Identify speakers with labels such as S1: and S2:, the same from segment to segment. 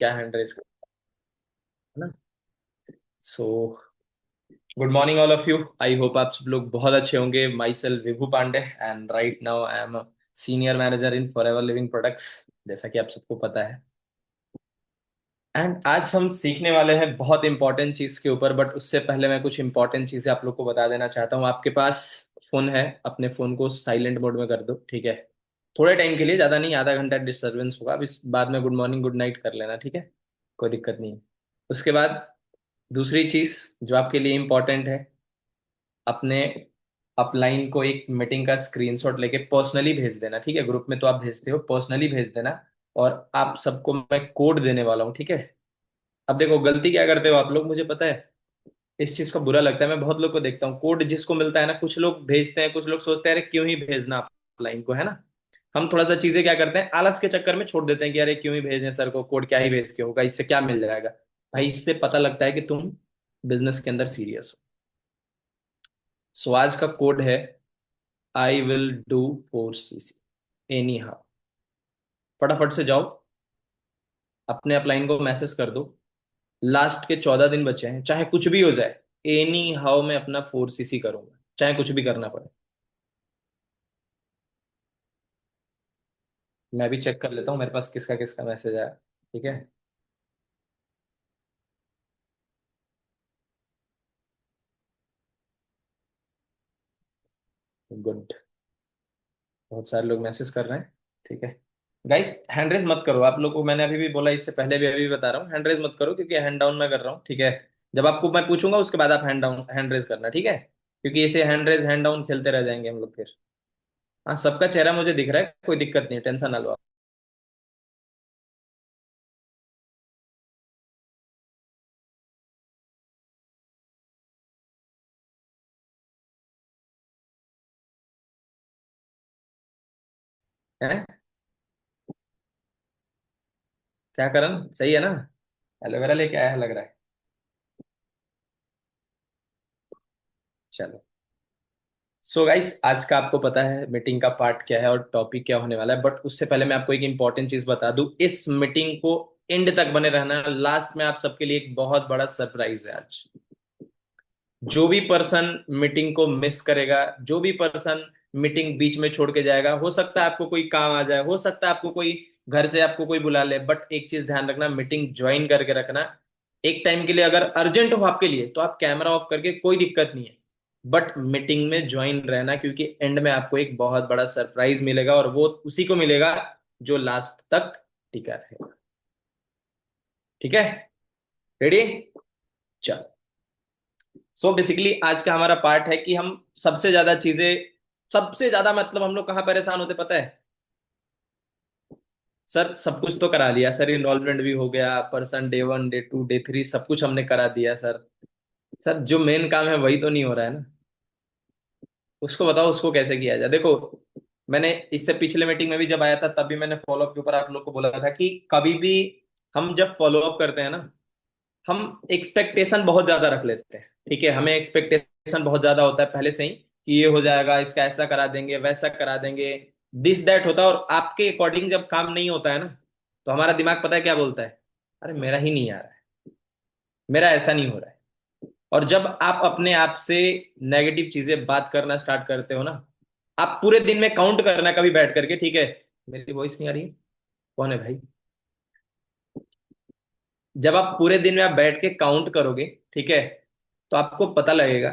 S1: क्या hand raise कर है ना। So good morning all of you. I hope आप सब लोग बहुत अच्छे होंगे। Myself Vibhu Pandey and right now I am senior manager in Forever Living Products, जैसा कि आप सबको पता है। एंड आज हम सीखने वाले हैं बहुत इंपॉर्टेंट चीज के ऊपर, बट उससे पहले मैं कुछ इंपॉर्टेंट चीजें आप लोग को बता देना चाहता हूँ। आपके पास फोन है, अपने फोन को साइलेंट मोड में कर दो, ठीक है। थोड़े टाइम के लिए, ज्यादा नहीं, आधा घंटा डिस्टरबेंस होगा। अब इस बाद में गुड मॉर्निंग गुड नाइट कर लेना, ठीक है। कोई दिक्कत नहीं है। उसके बाद दूसरी चीज जो आपके लिए इंपॉर्टेंट है, अपने अपलाइन को एक मीटिंग का स्क्रीनशॉट लेके पर्सनली भेज देना, ठीक है। ग्रुप में तो आप भेजते हो, पर्सनली भेज देना। और आप सबको मैं कोड देने वाला हूँ, ठीक है। अब देखो गलती क्या करते हो आप लोग, मुझे पता है। इस चीज का बुरा लगता है, मैं बहुत लोग को देखता हूँ कोड जिसको मिलता है ना, कुछ लोग भेजते हैं, कुछ लोग सोचते हैं अरे क्यों ही भेजना अपलाइन को, है ना। हम थोड़ा सा चीजें क्या करते हैं, आलस के चक्कर में छोड़ देते हैं कि अरे क्यों ही भेजें सर को कोड, क्या ही भेज के होगा, इससे क्या मिल जाएगा। भाई इससे पता लगता है कि तुम बिजनेस के अंदर सीरियस हो। सो आज का कोड है, I will do 4 CC any how. फटाफट से जाओ, अपने अपलाइन को मैसेज कर दो। लास्ट के 14 दिन बचे हैं, चाहे कुछ भी हो जाए, एनी हाउ मैं अपना 4 CC करूंगा, चाहे कुछ भी करना पड़े। मैं भी चेक कर लेता हूँ मेरे पास किसका किसका मैसेज आया, ठीक है। गुड। बहुत सारे लोग मैसेज कर रहे हैं, ठीक है। गाइस हैंड रेज मत करो, आप लोग को मैंने अभी भी बोला, इससे पहले भी अभी भी बता रहा हूँ, हैंड रेज मत करो क्योंकि हैंड डाउन मैं कर रहा हूँ, ठीक है। जब आपको मैं पूछूंगा उसके बाद आप हैंड डाउन हैंड रेज करना, ठीक है। क्योंकि इसे हैंड रेज हैंड डाउन खेलते रह जाएंगे हम लोग फिर। हाँ सबका चेहरा मुझे दिख रहा है, कोई दिक्कत नहीं है, टेंशन ना लो आप। हैं? क्या करन सही है ना। एलोवेरा लेके आया है लग रहा है। चलो। सो गाइस आज का आपको पता है मीटिंग का पार्ट क्या है और टॉपिक क्या होने वाला है, बट उससे पहले मैं आपको एक इंपॉर्टेंट चीज बता दूं। इस मीटिंग को एंड तक बने रहना, लास्ट में आप सबके लिए एक बहुत बड़ा सरप्राइज है आज। जो भी पर्सन मीटिंग को मिस करेगा, जो भी पर्सन मीटिंग बीच में छोड़ के जाएगा, हो सकता है आपको कोई काम आ जाए, हो सकता है आपको कोई घर से आपको कोई बुला ले, बट एक चीज ध्यान रखना, मीटिंग ज्वाइन करके रखना। एक टाइम के लिए अगर अर्जेंट हो आपके लिए तो आप कैमरा ऑफ करके, कोई दिक्कत नहीं है। बट मीटिंग में ज्वाइन रहना, क्योंकि एंड में आपको एक बहुत बड़ा सरप्राइज मिलेगा और वो उसी को मिलेगा जो लास्ट तक टिका रहेगा, ठीक है। रेडी। चलो। सो बेसिकली आज का हमारा पार्ट है कि हम सबसे ज्यादा चीजें, सबसे ज्यादा मतलब हम लोग कहाँ परेशान होते पता है। सर सब कुछ तो करा लिया सर, इन्वॉल्वमेंट भी हो गया, पर्सन डे 1 डे 2 डे 3 सब कुछ हमने करा दिया सर। सर जो मेन काम है वही तो नहीं हो रहा है ना। उसको बताओ उसको कैसे किया जाए। देखो मैंने इससे पिछले मीटिंग में भी जब आया था तब भी मैंने फॉलोअप के ऊपर आप लोग को बोला था कि कभी भी हम जब फॉलोअप करते हैं ना, हम एक्सपेक्टेशन बहुत ज्यादा रख लेते हैं, ठीक है। हमें एक्सपेक्टेशन बहुत ज्यादा होता है पहले से ही कि ये हो जाएगा, इसका ऐसा करा देंगे, वैसा करा देंगे, दिस दैट होता है। और आपके अकॉर्डिंग जब काम नहीं होता है ना, तो हमारा दिमाग पता है क्या बोलता है, अरे मेरा ही नहीं आ रहा है, मेरा ऐसा नहीं हो रहा है। और जब आप अपने आप से नेगेटिव चीजें बात करना स्टार्ट करते हो ना, आप पूरे दिन में काउंट करना कभी बैठ करके, ठीक है। मेरी वॉइस नहीं आ रही है? कौन है भाई? जब आप पूरे दिन में आप बैठ के काउंट करोगे, ठीक है, तो आपको पता लगेगा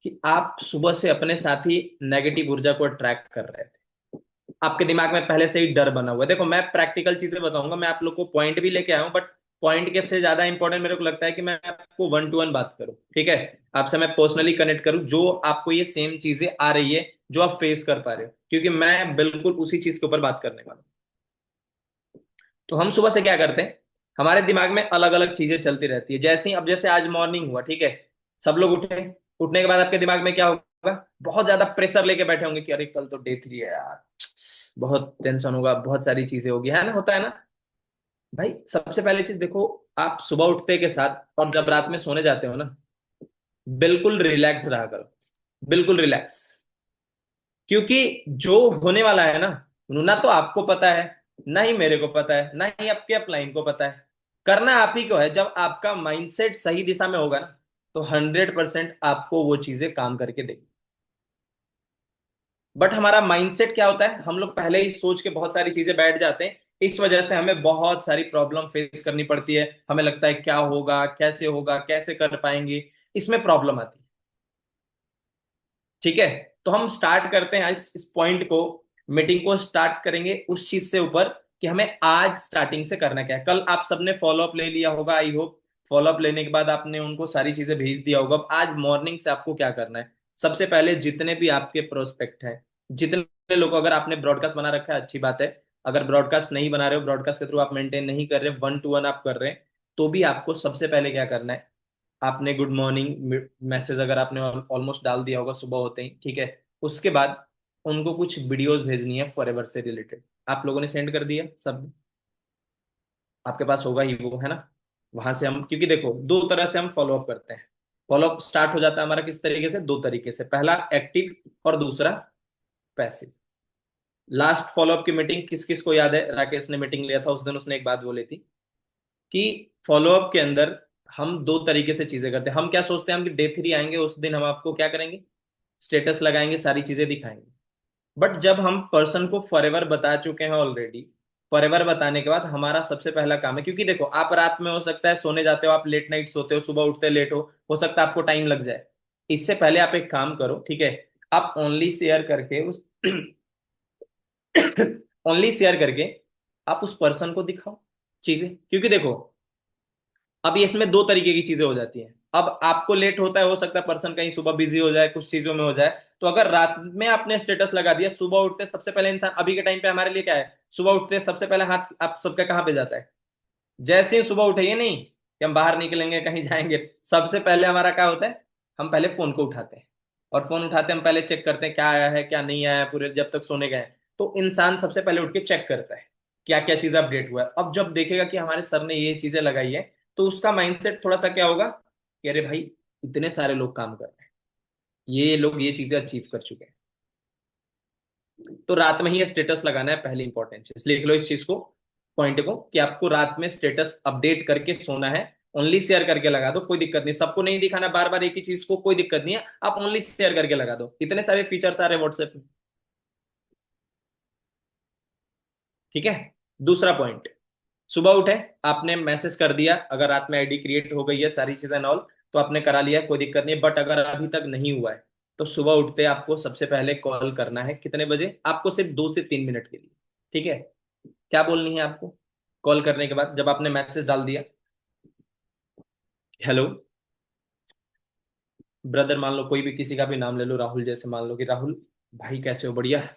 S1: कि आप सुबह से अपने साथ ही नेगेटिव ऊर्जा को अट्रैक्ट कर रहे थे। आपके दिमाग में पहले से ही डर बना हुआ है। देखो मैं प्रैक्टिकल चीजें बताऊंगा, मैं आप लोग को पॉइंट भी लेके आया हूं, बट पॉइंट के से ज्यादा इंपॉर्टेंट मेरे को लगता है कि मैं आपको 1 to 1 बात करूं, ठीक है। आपसे मैं पर्सनली कनेक्ट करूं, जो आपको ये सेम चीजें आ रही है, जो आप फेस कर पा रहे हो, क्योंकि मैं बिल्कुल उसी चीज के ऊपर बात करने वाला हूं। तो हम सुबह से क्या करते हैं, हमारे दिमाग में अलग अलग चीजें चलती रहती है। जैसे ही अब जैसे आज मॉर्निंग हुआ, ठीक है, सब लोग उठे, उठने के बाद आपके दिमाग में क्या होगा, बहुत ज्यादा प्रेशर लेके बैठे होंगे कि अरे कल तो डे 3 है यार, बहुत टेंशन होगा, बहुत सारी चीजें होगी, है ना, होता है ना। भाई सबसे पहले चीज देखो, आप सुबह उठते के साथ और जब रात में सोने जाते हो ना, बिल्कुल रिलैक्स रहा करो, बिल्कुल रिलैक्स। क्योंकि जो होने वाला है ना तो आपको पता है, ना ही मेरे को पता है, ना ही आपके अपलाइन को पता है। करना आप ही को है। जब आपका माइंडसेट सही दिशा में होगा ना, तो 100% आपको वो चीजें काम करके देगी। बट हमारा माइंडसेट क्या होता है, हम लोग पहले ही सोच के बहुत सारी चीजें बैठ जाते हैं। इस वजह से हमें बहुत सारी प्रॉब्लम फेस करनी पड़ती है। हमें लगता है क्या होगा, कैसे कर पाएंगे, इसमें प्रॉब्लम आती है। ठीक है, तो हम स्टार्ट करते हैं इस पॉइंट को। मीटिंग को स्टार्ट करेंगे उस चीज से ऊपर कि हमें आज स्टार्टिंग से करना क्या है। कल आप सबने फॉलो अप ले लिया होगा, आई होप। फॉलो अप लेने के बाद आपने उनको सारी चीजें भेज दिया होगा। अब आज मॉर्निंग से आपको क्या करना है, सबसे पहले जितने भी आपके प्रोस्पेक्ट हैं, जितने लोग, अगर आपने ब्रॉडकास्ट बना रखा है अच्छी बात है। अगर ब्रॉडकास्ट नहीं बना रहे हो, ब्रॉडकास्ट के थ्रू आप मेंटेन नहीं कर रहे, 1 to 1 आप कर रहे हैं, तो भी आपको सबसे पहले क्या करना है, आपने गुड मॉर्निंग मैसेज अगर आपने ऑलमोस्ट डाल दिया होगा सुबह होते ही, ठीक है। उसके बाद उनको कुछ वीडियोस भेजनी है फॉरएवर से रिलेटेड। आप लोगों ने सेंड कर दिया सब, आपके पास होगा ही वो, है ना। वहां से हम, क्योंकि देखो दो तरह से हम फॉलो अप करते हैं। फॉलो अप स्टार्ट हो जाता है हमारा किस तरीके से, दो तरीके से, पहला एक्टिव और दूसरा पैसिव। लास्ट फॉलोअप की मीटिंग किस किस को याद है, राकेश ने मीटिंग लिया था उस दिन, उसने एक बात बोली थी कि फॉलोअप के अंदर हम दो तरीके से चीजें करते हैं। हम क्या सोचते हैं, हम कि डे 3 आएंगे उस दिन हम आपको क्या करेंगे, स्टेटस लगाएंगे, सारी चीजें दिखाएंगे। बट जब हम पर्सन को फॉरएवर बता चुके हैं ऑलरेडी, फॉरएवर बताने के बाद हमारा सबसे पहला काम है, क्योंकि देखो आप रात में हो सकता है सोने जाते हो, आप लेट नाइट सोते हो, सुबह उठते लेट हो सकता है आपको टाइम लग जाए। इससे पहले आप एक काम करो, ठीक है। आप ओनली शेयर करके उस ओनली शेयर करके आप उस पर्सन को दिखाओ चीजें, क्योंकि देखो अब ये इसमें दो तरीके की चीजें हो जाती हैं। अब आपको लेट होता है, हो सकता है पर्सन कहीं सुबह बिजी हो जाए, कुछ चीजों में हो जाए। तो अगर रात में आपने स्टेटस लगा दिया, सुबह उठते सबसे पहले इंसान, अभी के टाइम पे हमारे लिए क्या है, सुबह उठते सबसे पहले हाथ आप सबका कहाँ पे जाता है, जैसे ही सुबह उठे, ये नहीं कि हम बाहर निकलेंगे कहीं जाएंगे, सबसे पहले हमारा क्या होता है, हम पहले फोन को उठाते हैं। और फोन उठाते हम पहले चेक करते हैं क्या आया है क्या नहीं आया है, पूरे जब तक सोने गए। तो इंसान सबसे पहले उठ के चेक करता है क्या क्या चीज अपडेट हुआ है। अब जब देखेगा कि हमारे सर ने ये चीजें लगाई है, तो उसका माइंडसेट थोड़ा सा क्या होगा कि अरे भाई, इतने सारे लोग काम कर रहे हैं, ये लोग ये चीजें अचीव कर चुके हैं। तो रात में ही स्टेटस लगाना है, पहली इंपॉर्टेंट चीज लिख लो इस चीज को, पॉइंट को, कि आपको रात में स्टेटस अपडेट करके सोना है। ओनली शेयर करके लगा दो, कोई दिक्कत नहीं, सबको नहीं दिखाना बार बार एक ही चीज को, कोई दिक्कत नहीं है, आप ओनली शेयर करके लगा दो। इतने सारे फीचर्स आ रहे हैं व्हाट्सएप में, ठीक है। दूसरा पॉइंट, सुबह उठे, आपने मैसेज कर दिया, अगर रात में आईडी क्रिएट हो गई है, सारी चीजें एंड ऑल, तो आपने करा लिया, कोई दिक्कत नहीं। बट अगर अभी तक नहीं हुआ है, तो सुबह उठते आपको सबसे पहले कॉल करना है। कितने बजे, आपको सिर्फ 2 से 3 मिनट के लिए, ठीक है। क्या बोलनी है आपको, कॉल करने के बाद जब आपने मैसेज डाल दिया, हेलो ब्रदर, मान लो कोई भी किसी का भी नाम ले लो, राहुल जैसे, मान लो कि राहुल भाई कैसे हो, बढ़िया,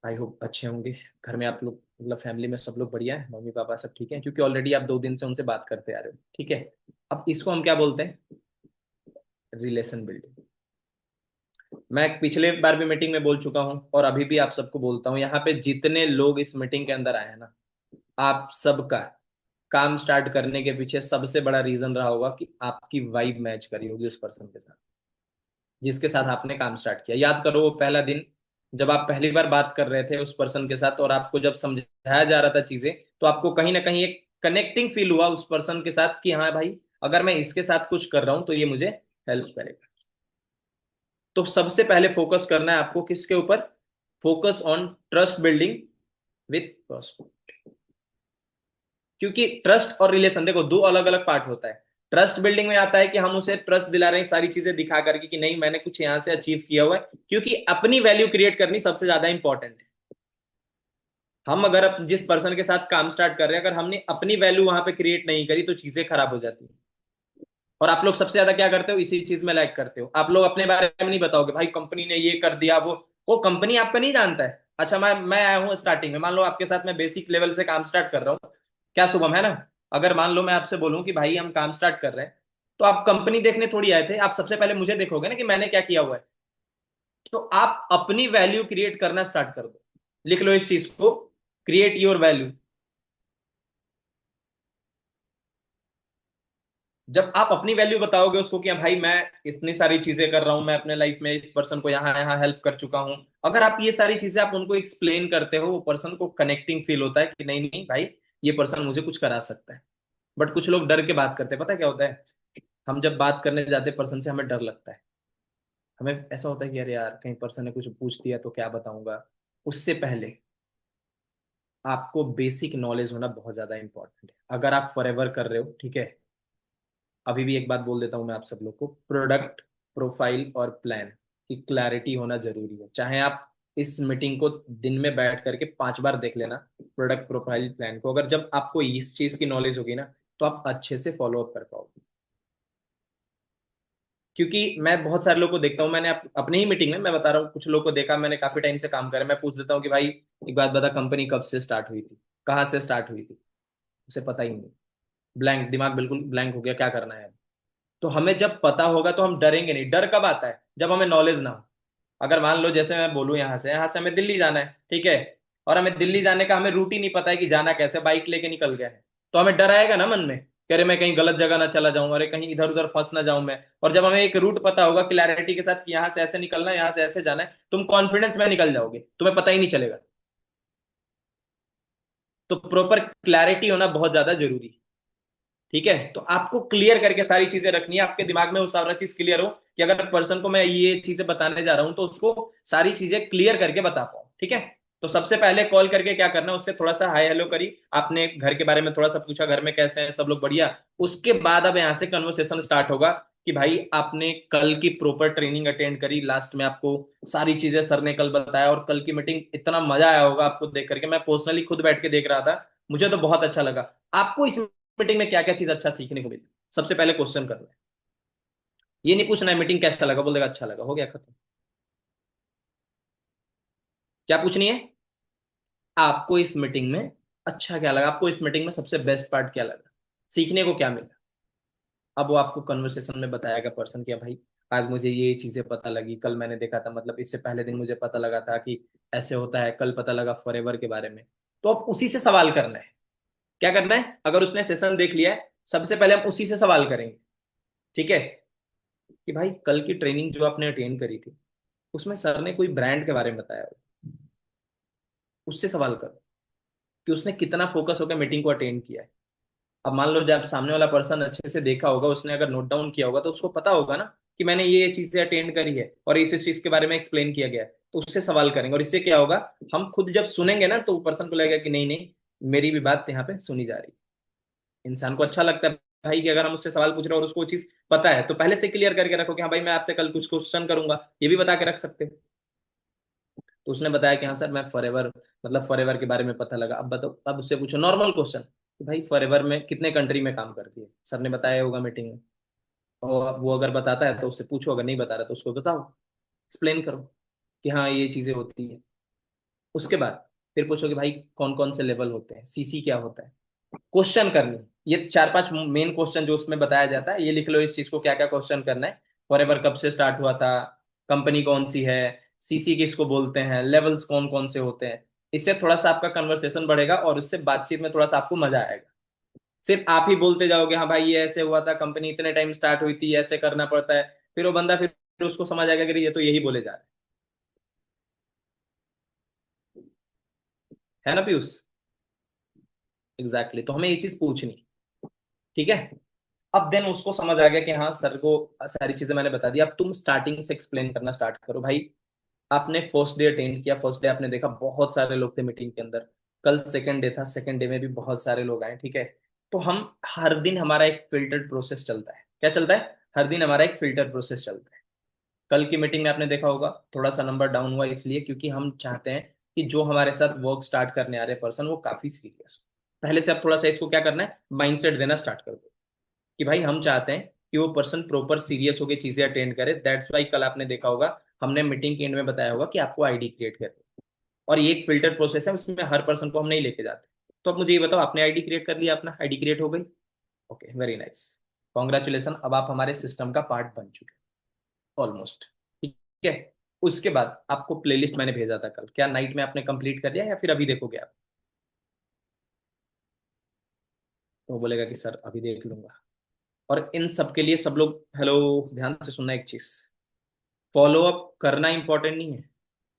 S1: आई होप अच्छे होंगे। घर में आप लोग, मतलब फैमिली में सब लोग बढ़िया है, मम्मी पापा सब ठीक है, क्योंकि ऑलरेडी आप 2 दिन से उनसे बात करते आ रहे हो, ठीक है। अब इसको हम क्या बोलते हैं, रिलेशन बिल्डिंग। मैं पिछले बार भी मीटिंग में बोल चुका हूं और अभी भी आप सबको बोलता हूं, यहाँ पे जितने लोग इस मीटिंग के अंदर आए हैं ना, आप सबका काम स्टार्ट करने के पीछे सबसे बड़ा रीजन रहा होगा कि आपकी वाइब मैच करी होगी उस पर्सन के साथ, जिसके साथ आपने काम स्टार्ट किया। याद करो वो पहला दिन, जब आप पहली बार बात कर रहे थे उस पर्सन के साथ, और आपको जब समझाया जा रहा था चीजें, तो आपको कहीं ना कहीं एक कनेक्टिंग फील हुआ उस पर्सन के साथ कि हाँ भाई, अगर मैं इसके साथ कुछ कर रहा हूं तो ये मुझे हेल्प करेगा। तो सबसे पहले फोकस करना है आपको किसके ऊपर, focus on trust building with prospect. क्योंकि ट्रस्ट और रिलेशन, देखो दो अलग अलग पार्ट होता है। ट्रस्ट बिल्डिंग में आता है कि हम उसे ट्रस्ट दिला रहे हैं सारी चीजें दिखा करके कि नहीं मैंने कुछ यहां से अचीव किया हुआ है, क्योंकि अपनी वैल्यू क्रिएट करनी सबसे ज्यादा इंपॉर्टेंट है। हम अगर जिस पर्सन के साथ काम स्टार्ट कर रहे हैं, अगर हमने अपनी वैल्यू वहां पे क्रिएट नहीं करी, तो चीजें खराब हो जाती हैं। और आप लोग सबसे ज्यादा क्या करते हो, इसी चीज में लैग करते हो। आप लोग अपने बारे में नहीं बताओगे, भाई कंपनी ने ये कर दिया, वो कंपनी आपका नहीं जानता है। अच्छा, मैं आया हूँ स्टार्टिंग में, मान लो आपके साथ मैं बेसिक लेवल से काम स्टार्ट कर रहा हूँ, क्या शुभम, है ना। अगर मान लो मैं आपसे बोलूं कि भाई हम काम स्टार्ट कर रहे हैं, तो आप कंपनी देखने थोड़ी आए थे, आप सबसे पहले मुझे देखोगे ना कि मैंने क्या किया हुआ है। तो आप अपनी वैल्यू क्रिएट करना स्टार्ट कर दो, लिख लो इस चीज को, क्रिएट योर वैल्यू। जब आप अपनी वैल्यू बताओगे उसको कि हाँ भाई मैं इतनी सारी चीजें कर रहा हूं, मैं अपने लाइफ में इस पर्सन को यहाँ यहाँ हेल्प कर चुका हूं, अगर आप ये सारी चीजें आप उनको एक्सप्लेन करते हो, वो पर्सन को कनेक्टिंग फील होता है कि नहीं नहीं भाई, ये पर्सन मुझे कुछ करा सकता है। बट कुछ लोग डर के बात करते हैं, पता है क्या होता है? हम जब बात करने जाते हैं पर्सन से, हमें डर लगता है। हमें ऐसा होता है कि अरे यार, कहीं पर्सन ने कुछ पूछ दिया तो क्या बताऊंगा। उससे पहले आपको बेसिक नॉलेज होना बहुत ज्यादा इंपॉर्टेंट है। अगर आप फॉरएवर कर रहे हो, ठीक है, अभी भी एक बात बोल देता हूं मैं आप सब लोग को, प्रोडक्ट, प्रोफाइल और प्लान की क्लैरिटी होना जरूरी है। चाहे आप इस मीटिंग को दिन में बैठ करके 5 बार देख लेना, प्रोडक्ट प्रोफाइल प्लान को, अगर जब आपको इस चीज की नॉलेज होगी ना, तो आप अच्छे से फॉलो अप कर पाओगे। क्योंकि मैं बहुत सारे लोगों को देखता हूँ, मैंने अपने ही मीटिंग में मैं बता रहा हूँ, कुछ लोगों को देखा मैंने, काफी टाइम से काम कर, मैं पूछ देता हूँ कि भाई एक बात बता, कंपनी कब से स्टार्ट हुई थी, कहाँ से स्टार्ट हुई थी? उसे पता ही नहीं। ब्लैंक दिमाग, बिल्कुल ब्लैंक हो गया, क्या करना है? तो हमें जब पता होगा तो हम डरेंगे नहीं। डर कब आता है? जब हमें नॉलेज ना हो। अगर मान लो जैसे मैं बोलूं, यहाँ से हमें दिल्ली जाना है, ठीक है, और हमें दिल्ली जाने का हमें रूट ही नहीं पता है कि जाना कैसे, बाइक लेके निकल गए हैं, तो हमें डर आएगा ना मन में कि अरे मैं कहीं गलत जगह ना चला जाऊं, अरे कहीं इधर उधर फंस ना जाऊं मैं। और जब हमें एक रूट पता होगा क्लैरिटी के साथ कि यहाँ से ऐसे निकलना है, यहाँ से ऐसे जाना है, तुम कॉन्फिडेंस में निकल जाओगे, तुम्हें पता ही नहीं चलेगा। तो प्रॉपर क्लैरिटी होना बहुत ज्यादा जरूरी है। ठीक है, तो आपको क्लियर करके सारी चीजें रखनी है, आपके दिमाग में वो सारा चीज क्लियर हो कि अगर पर्सन को मैं ये चीजें बताने जा रहा हूं तो उसको सारी चीजें क्लियर करके बता पाऊं। ठीक है, तो सबसे पहले कॉल करके क्या करना, उससे थोड़ा सा हाय हेलो करी, आपने घर के बारे में थोड़ा सा पूछा, घर में कैसे हैं सब लोग, बढ़िया। उसके बाद अब यहाँ से कन्वर्सेशन स्टार्ट होगा कि भाई आपने कल की प्रॉपर ट्रेनिंग अटेंड करी, लास्ट में आपको सारी चीजें सर ने कल बताया, और कल की मीटिंग इतना मजा आया होगा आपको देख करके, मैं पर्सनली खुद बैठ के देख रहा था, मुझे तो बहुत अच्छा लगा। आपको इस मीटिंग में क्या क्या चीज अच्छा सीखने को मिली, सबसे पहले क्वेश्चन करना है। ये नहीं पूछना है मीटिंग कैसा लगा, बोल देगा अच्छा लगा, हो गया खत्म। क्या पूछनी है? आपको इस मीटिंग में अच्छा क्या लगा, आपको इस मीटिंग में सबसे बेस्ट पार्ट क्या लगा, सीखने को क्या मिला। अब वो आपको कन्वर्सेशन में बताएगा पर्सन, क्या भाई आज मुझे ये चीजें पता लगी, कल मैंने देखा था, मतलब इससे पहले दिन मुझे पता लगा था कि ऐसे होता है, कल पता लगा फॉरएवर के बारे में। तो अब उसी से सवाल करना है। क्या करना है? अगर उसने सेशन देख लिया है, सबसे पहले हम उसी से सवाल करेंगे। ठीक है, कि भाई कल की ट्रेनिंग जो आपने अटेंड करी थी, उसमें सर ने कोई ब्रांड के बारे में बताया हो, उससे सवाल करो कि उसने कितना फोकस होकर मीटिंग को अटेंड किया है। अब मान लो जब सामने वाला पर्सन अच्छे से देखा होगा, उसने अगर नोट डाउन किया होगा, तो उसको पता होगा ना कि मैंने ये चीजें अटेंड करी है और इस चीज के बारे में एक्सप्लेन किया गया है, तो उससे सवाल करेंगे। और इससे क्या होगा, हम खुद जब सुनेंगे ना, तो पर्सन को लगेगा कि नहीं नहीं, मेरी भी बात यहाँ पे सुनी जा रही है। इंसान को अच्छा लगता है भाई कि अगर हम उससे सवाल पूछ रहे हैं और उसको वो चीज पता है, तो पहले से क्लियर करके रखो कि हाँ भाई मैं आपसे कल कुछ क्वेश्चन करूंगा, ये भी बता के रख सकते हो। तो उसने बताया कि हाँ सर मैं फॉरएवर, मतलब फॉरएवर के बारे में पता लगा, अब बताओ, अब उससे पूछो नॉर्मल क्वेश्चन कि भाई फॉरएवर में कितने कंट्री में काम करती है, सर ने बताया होगा मीटिंग में। और वो अगर बताता है तो उससे पूछो, अगर नहीं बता रहा तो उसको बताओ, एक्सप्लेन करो कि हाँ ये चीजें होती है। उसके बाद फिर पूछो कि भाई कौन कौन से लेवल होते हैं, सीसी क्या होता है। क्वेश्चन करनी, ये 4-5 मेन क्वेश्चन जो उसमें बताया जाता है, ये लिख लो इस चीज को क्या क्या क्वेश्चन करना है। फॉरएवर कब से स्टार्ट हुआ था, कंपनी कौन सी है, सीसी किसको बोलते हैं, लेवल्स कौन कौन से होते हैं। इससे थोड़ा सा आपका कन्वर्सेशन बढ़ेगा और उससे बातचीत में थोड़ा सा आपको मजा आएगा। सिर्फ आप ही बोलते जाओगे हाँ भाई ये ऐसे हुआ था, कंपनी इतने टाइम स्टार्ट हुई थी, ऐसे करना पड़ता है, फिर वो बंदा फिर उसको समझ आएगा कि ये तो यही बोले जा रहे है ना पीयूष? एग्जैक्टली, तो हमें ये चीज पूछनी। ठीक है, अब देन उसको समझ आ गया कि हाँ सर को सारी चीजें मैंने बता दी, अब तुम स्टार्टिंग से एक्सप्लेन करना स्टार्ट करो। भाई आपने फर्स्ट डे अटेंड किया, फर्स्ट डे आपने देखा बहुत सारे लोग थे मीटिंग के अंदर, कल सेकंड डे था, सेकंड डे में भी बहुत सारे लोग आए, ठीक है। तो हम हर दिन हमारा एक फिल्टर्ड प्रोसेस चलता है, क्या चलता है? हर दिन हमारा एक फिल्टर प्रोसेस चलता है। कल की मीटिंग में आपने देखा होगा थोड़ा सा नंबर डाउन हुआ, इसलिए क्योंकि हम चाहते हैं कि जो हमारे साथ वर्क स्टार्ट करने आ रहे पर्सन वो काफी सीरियस हो। पहले से आप थोड़ा सा इसको क्या करना है, माइंडसेट देना स्टार्ट कर दो कि भाई हम चाहते हैं कि वो पर्सन प्रॉपर सीरियस होकर चीजें अटेंड करे। दैट्स वाई कल आपने देखा होगा हमने मीटिंग के एंड में बताया होगा कि आपको आईडी क्रिएट करनी है, और ये एक फिल्टर प्रोसेस है, उसमें हर पर्सन को हम नहीं लेके जाते। तो अब मुझे ये बताओ, आपने आईडी क्रिएट कर लिया, अपना आईडी क्रिएट हो गई? ओके, वेरी नाइस, कॉन्ग्रेचुलेसन, अब आप हमारे सिस्टम का पार्ट बन चुके हैं ऑलमोस्ट। ठीक है, उसके बाद आपको प्लेलिस्ट मैंने भेजा था कल, क्या नाइट में आपने कंप्लीट कर लिया या फिर अभी देखोगे आप? तो वो बोलेगा कि सर अभी देख लूंगा। और इन सब के लिए सब लोग, हेलो, ध्यान से सुनना एक चीज, फॉलो अप करना इंपॉर्टेंट नहीं है,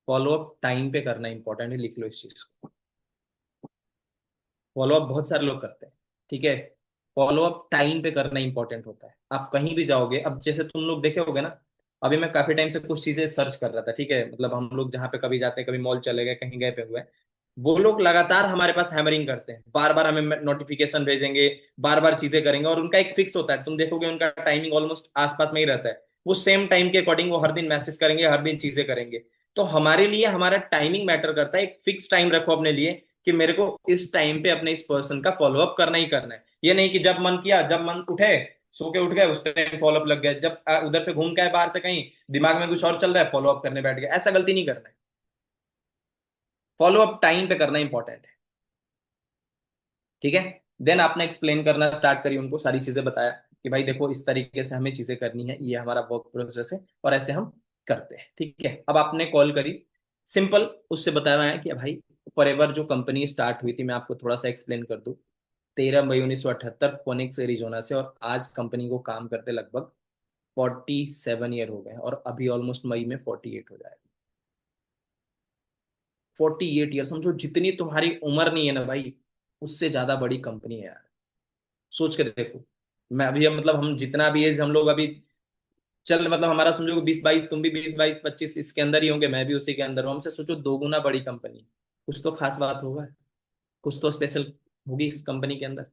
S1: फॉलो अप टाइम पे करना इंपॉर्टेंट है, लिख लो इस चीज को। फॉलो अप बहुत सारे लोग करते हैं, ठीक है। फॉलो अप टाइम पे करना इंपॉर्टेंट होता है। आप कहीं भी जाओगे, अब जैसे तुम लोग देखे होगे ना, अभी मैं काफी टाइम से कुछ चीजें सर्च कर रहा था, ठीक है। मतलब हम लोग जहाँ पे कभी जाते हैं, कभी मॉल चले गए, कहीं गए पे हुए, वो लोग लगातार हमारे पास हैमरिंग करते हैं, बार बार हमें नोटिफिकेशन भेजेंगे, बार बार चीजें करेंगे, और उनका एक फिक्स होता है, तुम देखोगे उनका टाइमिंग ऑलमोस्ट आसपास में ही रहता है। वो सेम टाइम के अकॉर्डिंग वो हर दिन मैसेज करेंगे, हर दिन चीजें करेंगे। तो हमारे लिए हमारा टाइमिंग मैटर करता है। एक फिक्स टाइम रखो अपने लिए कि मेरे को इस टाइम पे अपने इस पर्सन का फॉलो अप करना ही करना है। ये नहीं कि जब मन किया, जब मन उठे, सो के उठ गए, उस टाइम फॉलो अप लग गए, जब उधर से घूम के आए बाहर से कहीं, दिमाग में कुछ और चल रहा है, फॉलो अप करने बैठ गए। ऐसा गलती नहीं करना है। फॉलो अप टाइम पे करना इंपॉर्टेंट है, ठीक है। देन आपने एक्सप्लेन करना स्टार्ट करी, उनको सारी चीजें बताया कि भाई देखो इस तरीके से हमें चीजें करनी है, ये हमारा वर्क प्रोसेस है और ऐसे हम करते हैं, ठीक है। अब आपने कॉल करी, सिंपल उससे बताया है कि भाई फॉरएवर जो कंपनी स्टार्ट हुई थी, मैं आपको थोड़ा सा एक्सप्लेन कर दूं। 13 मई 1978 फोनिक्स एरिजोना से, और आज कंपनी को काम करते लगभग 47 ईयर हो गए, और अभी ऑलमोस्ट मई में 48 हो जाएगा। 48 ईयर, समझो जितनी तुम्हारी उम्र नहीं है ना भाई, उससे ज्यादा बड़ी कंपनी है यार। सोच के देखो। मैं अभी मतलब हम जितना भी एज हम लोग अभी चल, मतलब हमारा समझो 20 22, तुम भी 20 22 25 इसके अंदर ही होंगे, मैं भी उसी के अंदर हूँ, हमसे सोचो दो गुना बड़ी कंपनी। कुछ तो खास बात होगा, कुछ तो स्पेशल होगी इस कंपनी के अंदर।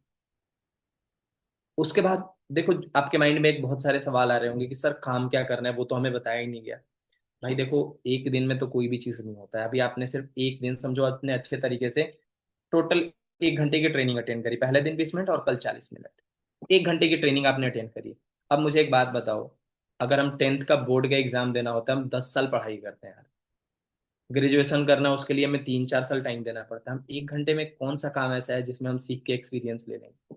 S1: उसके बाद देखो, आपके माइंड में एक बहुत सारे सवाल आ रहे होंगे कि सर काम क्या करना है, वो तो हमें बताया ही नहीं गया। भाई देखो, एक दिन में तो कोई भी चीज नहीं होता है। अभी आपने सिर्फ एक दिन समझो अपने अच्छे तरीके से, टोटल 1 घंटे की ट्रेनिंग अटेंड करी, पहले दिन 20 मिनट और कल 40 मिनट, 1 घंटे की ट्रेनिंग आपने अटेंड करी। अब मुझे एक बात बताओ, अगर हम 10th का बोर्ड का एग्जाम देना होता है, हम 10 साल पढ़ाई करते हैं यार। ग्रेजुएशन करना उसके लिए हमें 3 4 साल टाइम देना पड़ता है। हम 1 घंटे में कौन सा काम ऐसा है जिसमें हम सीख के एक्सपीरियंस ले लेंगे?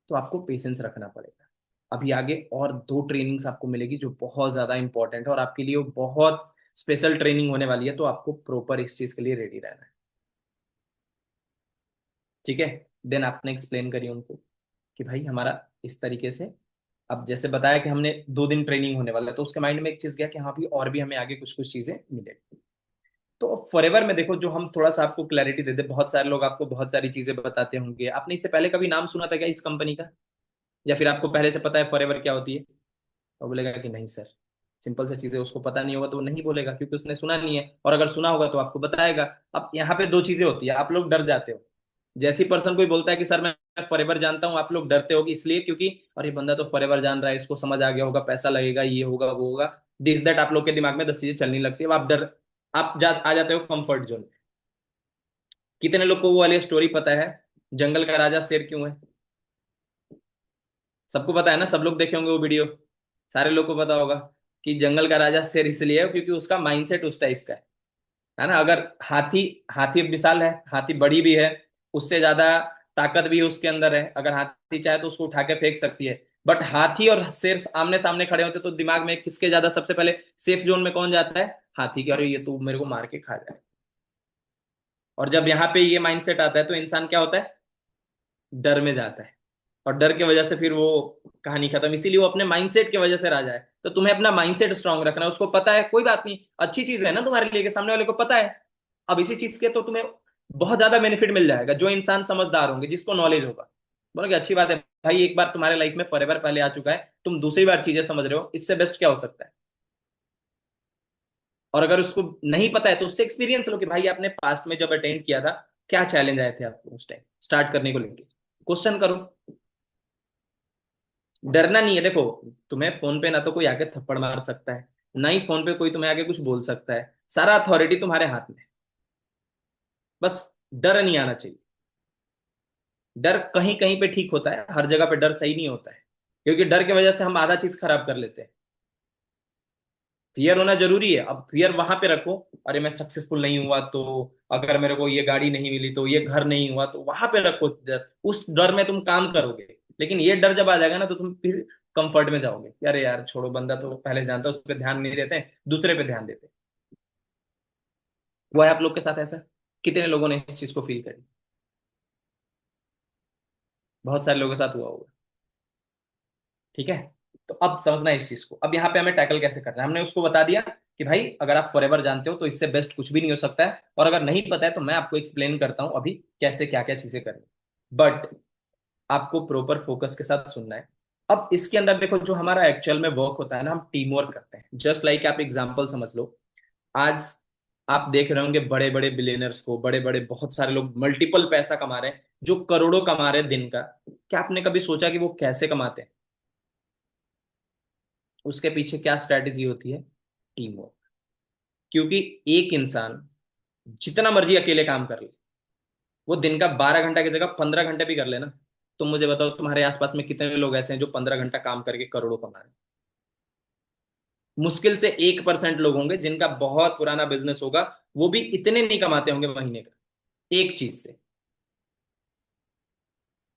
S1: तो आपको पेशेंस रखना पड़ेगा। अभी आगे और दो ट्रेनिंग्स आपको मिलेगी जो बहुत ज्यादा इंपॉर्टेंट है, और आपके लिए वो बहुत स्पेशल ट्रेनिंग होने वाली है, तो आपको प्रॉपर इस चीज के लिए रेडी रहना है, ठीक है। देन आपने एक्सप्लेन करी उनको कि भाई हमारा इस तरीके से, अब जैसे बताया कि हमने 2 दिन ट्रेनिंग होने वाला है, तो उसके माइंड में एक चीज गया कि हाँ भी और भी हमें आगे कुछ कुछ चीजें मिले। तो फॉरएवर में देखो, जो हम थोड़ा सा आपको क्लैरिटी दे दे, बहुत सारे लोग आपको बहुत सारी चीजें बताते होंगे। आपने इससे पहले कभी नाम सुना था क्या इस कंपनी का, या फिर आपको पहले से पता है फॉरएवर क्या होती है? वो बोलेगा कि नहीं सर, सिंपल सी चीजें, उसको पता नहीं होगा तो वो नहीं बोलेगा, क्योंकि उसने सुना नहीं है, और अगर सुना होगा तो आपको बताएगा। अब यहाँ पे दो चीजें होती है, आप लोग डर जाते हो। जैसी पर्सन कोई बोलता है कि सर मैं फॉरएवर जानता हूँ, आप लोग डरते हो, इसलिए क्योंकि अरे बंदा तो फॉरएवर जान रहा है, इसको समझ आ गया होगा, पैसा लगेगा, ये होगा वो होगा, दिस दैट, आप लोग के दिमाग में 10 चीजें चलने लगती है। अब आप डर, आ जाते हो कंफर्ट जोन। कितने लोग को वो वाली स्टोरी पता है, जंगल का राजा शेर क्यों है? सबको पता है ना, सब लोग देखे होंगे वो वीडियो, सारे लोग को पता होगा कि जंगल का राजा शेर इसलिए है क्योंकि उसका माइंडसेट उस टाइप का है ना। अगर हाथी, हाथी विशाल है, हाथी बड़ी भी है, उससे ज्यादा ताकत भी उसके अंदर है, अगर हाथी चाहे तो उसको उठा के फेंक सकती है। बट हाथी और शेर आमने सामने खड़े होते तो दिमाग में किसके ज्यादा सबसे पहले सेफ जोन में कौन जाता है? हाथी के, अरे ये तो मेरे को मार के खा जाए। और जब यहाँ पे ये माइंडसेट आता है तो इंसान क्या होता है? डर में जाता है, और डर की वजह से फिर वो कहानी खत्म। इसीलिए वो अपने माइंडसेट की वजह से राजा है। तो तुम्हें अपना माइंडसेट स्ट्रांग रखना है, उसको पता है, कोई बात नहीं, अच्छी चीज है ना तुम्हारे लिए कि सामने वाले को पता है। अब इसी चीज के तो तुम्हें बहुत ज्यादा बेनिफिट मिल जाएगा, जो इंसान समझदार होंगे, जिसको नॉलेज होगा, बोलोगे अच्छी बात है भाई, एक बार तुम्हारे लाइफ में फॉरएवर पहले आ चुका है, तुम दूसरी बार चीजें समझ रहे हो, इससे बेस्ट क्या हो सकता है? और अगर उसको नहीं पता है तो उससे एक्सपीरियंस लो कि भाई आपने पास्ट में जब अटेंड किया था, क्या चैलेंज आए थे आपको उस टाइम स्टार्ट करने को लेके, क्वेश्चन करो। डरना नहीं है। देखो, तुम्हें फोन पे ना तो कोई आके थप्पड़ मार सकता है, ना ही फोन पे कोई तुम्हें आके कुछ बोल सकता है, सारा अथॉरिटी तुम्हारे हाथ में है। बस डर नहीं आना चाहिए। डर कहीं कहीं पे ठीक होता है, हर जगह पे डर सही नहीं होता है, क्योंकि डर की वजह से हम आधा चीज खराब कर लेते हैं। फियर होना जरूरी है। अब फियर वहां पे रखो, अरे मैं सक्सेसफुल नहीं हुआ तो, अगर मेरे को ये गाड़ी नहीं मिली तो, ये घर नहीं हुआ तो, वहां पे रखो डर, उस डर में तुम काम करोगे। लेकिन ये डर जब आ जाएगा ना, तो तुम फिर कंफर्ट में जाओगे कि अरे यार छोड़ो, बंदा तो पहले जानता है, उस पर ध्यान नहीं देते, दूसरे पे ध्यान देते। हुआ है आप लोग के साथ ऐसा? कितने लोगों ने इस चीज को फील करी? बहुत सारे लोगों के साथ हुआ होगा, ठीक है। तो अब समझना है इस चीज को, अब यहाँ पे हमें टैकल कैसे करना है, हमने उसको बता दिया कि भाई अगर आप फॉरएवर जानते हो तो इससे बेस्ट कुछ भी नहीं हो सकता है, और अगर नहीं पता है तो मैं आपको एक्सप्लेन करता हूं अभी कैसे क्या क्या चीजें करें। बट आपको प्रॉपर फोकस के साथ सुनना है। अब इसके अंदर देखो, जो हमारा एक्चुअल में वर्क होता है ना, हम टीम वर्क करते हैं। जस्ट लाइक आप एग्जांपल समझ लो। आज आप देख रहे होंगे बड़े बड़े बिलियनर्स को, बड़े बड़े बहुत सारे लोग मल्टीपल पैसा कमा रहे हैं, जो करोड़ों कमा रहे हैं दिन का। क्या आपने कभी सोचा कि वो कैसे कमाते हैं? उसके पीछे क्या स्ट्रैटेजी होती है? Team work. क्योंकि एक इंसान जितना मर्जी अकेले काम कर ले, वो दिन का 12 घंटा की जगह 15 घंटे भी कर लेना, तो मुझे बताओ तुम्हारे आसपास में कितने लोग ऐसे हैं जो 15 घंटा काम करके करोड़ों कमा रहे हैं? मुश्किल से 1% लोग होंगे जिनका बहुत पुराना बिजनेस होगा, वो भी इतने नहीं कमाते होंगे महीने का एक चीज से।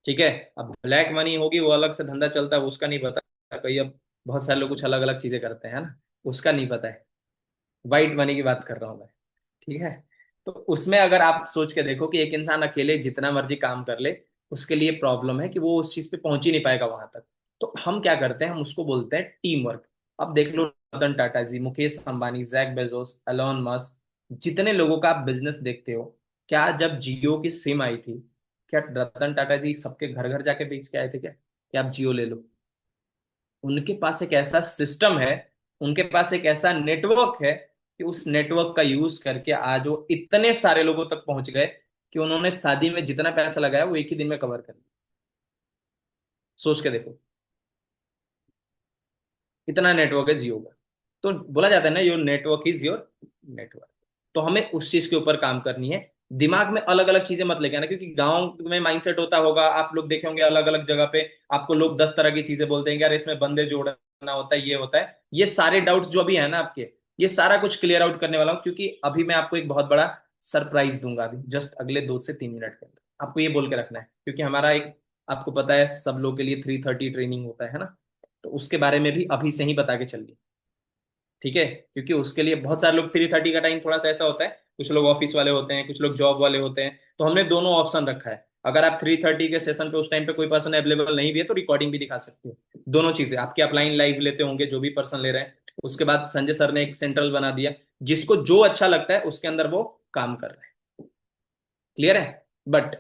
S1: ठीक है। अब ब्लैक मनी होगी, वो अलग से धंधा चलता है, उसका नहीं पता। कई अब बहुत सारे लोग कुछ अलग अलग चीजें करते हैं ना, उसका नहीं पता है। वाइट मनी की बात कर रहा हूं मैं। ठीक है। तो उसमें अगर आप सोच के देखो कि एक इंसान अकेले जितना मर्जी काम कर ले, उसके लिए प्रॉब्लम है कि वो उस चीज पे पहुंच ही नहीं पाएगा वहां तक। तो हम क्या करते हैं, हम उसको बोलते हैं टीम वर्क। अब देख लो, Ratan Tata ji, Mukesh Ambani, Jack Bezos, Elon Musk, जितने लोगों का आप बिजनेस देखते हो, क्या जब जियो की सिम आई थी, क्या रतन टाटा जी सबके घर घर जाके बेच के आए थे क्या कि आप जियो ले लो? उनके पास एक ऐसा सिस्टम है, उनके पास एक ऐसा नेटवर्क है कि उस नेटवर्क का यूज करके आज वो इतने सारे लोगों तक पहुंच गए कि उन्होंने शादी में जितना पैसा लगाया वो एक ही दिन में कवर कर लिया। सोच के देखो, इतना नेटवर्क है जियो का। तो बोला जाता है ना, your network is your network. तो हमें उस चीज के ऊपर काम करनी है। दिमाग में अलग अलग चीजें मत लेके आना, क्योंकि गांव में माइंडसेट होता होगा, आप लोग देखे होंगे अलग अलग जगह पे आपको लोग 10 तरह की चीजें बोलते हैं कि यार इसमें बंदे जोड़ना होता है, ये होता है। ये सारे डाउट्स जो अभी है ना आपके, ये सारा कुछ क्लियर आउट करने वाला हूँ, क्योंकि अभी मैं आपको एक बहुत बड़ा सरप्राइज दूंगा, अभी जस्ट अगले 2 से 3 मिनट के अंदर आपको ये बोल के रखना है, क्योंकि हमारा एक, आपको पता है सब लोग के लिए 3:30 ट्रेनिंग होता है ना। तो उसके बारे में भी अभी से ही बता के चलिए। ठीक है। क्योंकि उसके लिए बहुत सारे लोग, 3:30 का टाइम थोड़ा सा ऐसा होता है, कुछ लोग ऑफिस वाले होते हैं, कुछ लोग जॉब वाले होते हैं, तो हमने दोनों ऑप्शन रखा है। अगर आप 3:30 के सेशन पे उस टाइम पे कोई पर्सन अवेलेबल नहीं भी है तो रिकॉर्डिंग भी दिखा सकते हो। दोनों चीजें आपके अपलाइन लाइव लेते होंगे जो भी पर्सन ले रहे हैं। उसके बाद संजय सर ने एक सेंट्रल बना दिया, जिसको जो अच्छा लगता है उसके अंदर वो काम कर रहे हैं। क्लियर है? बट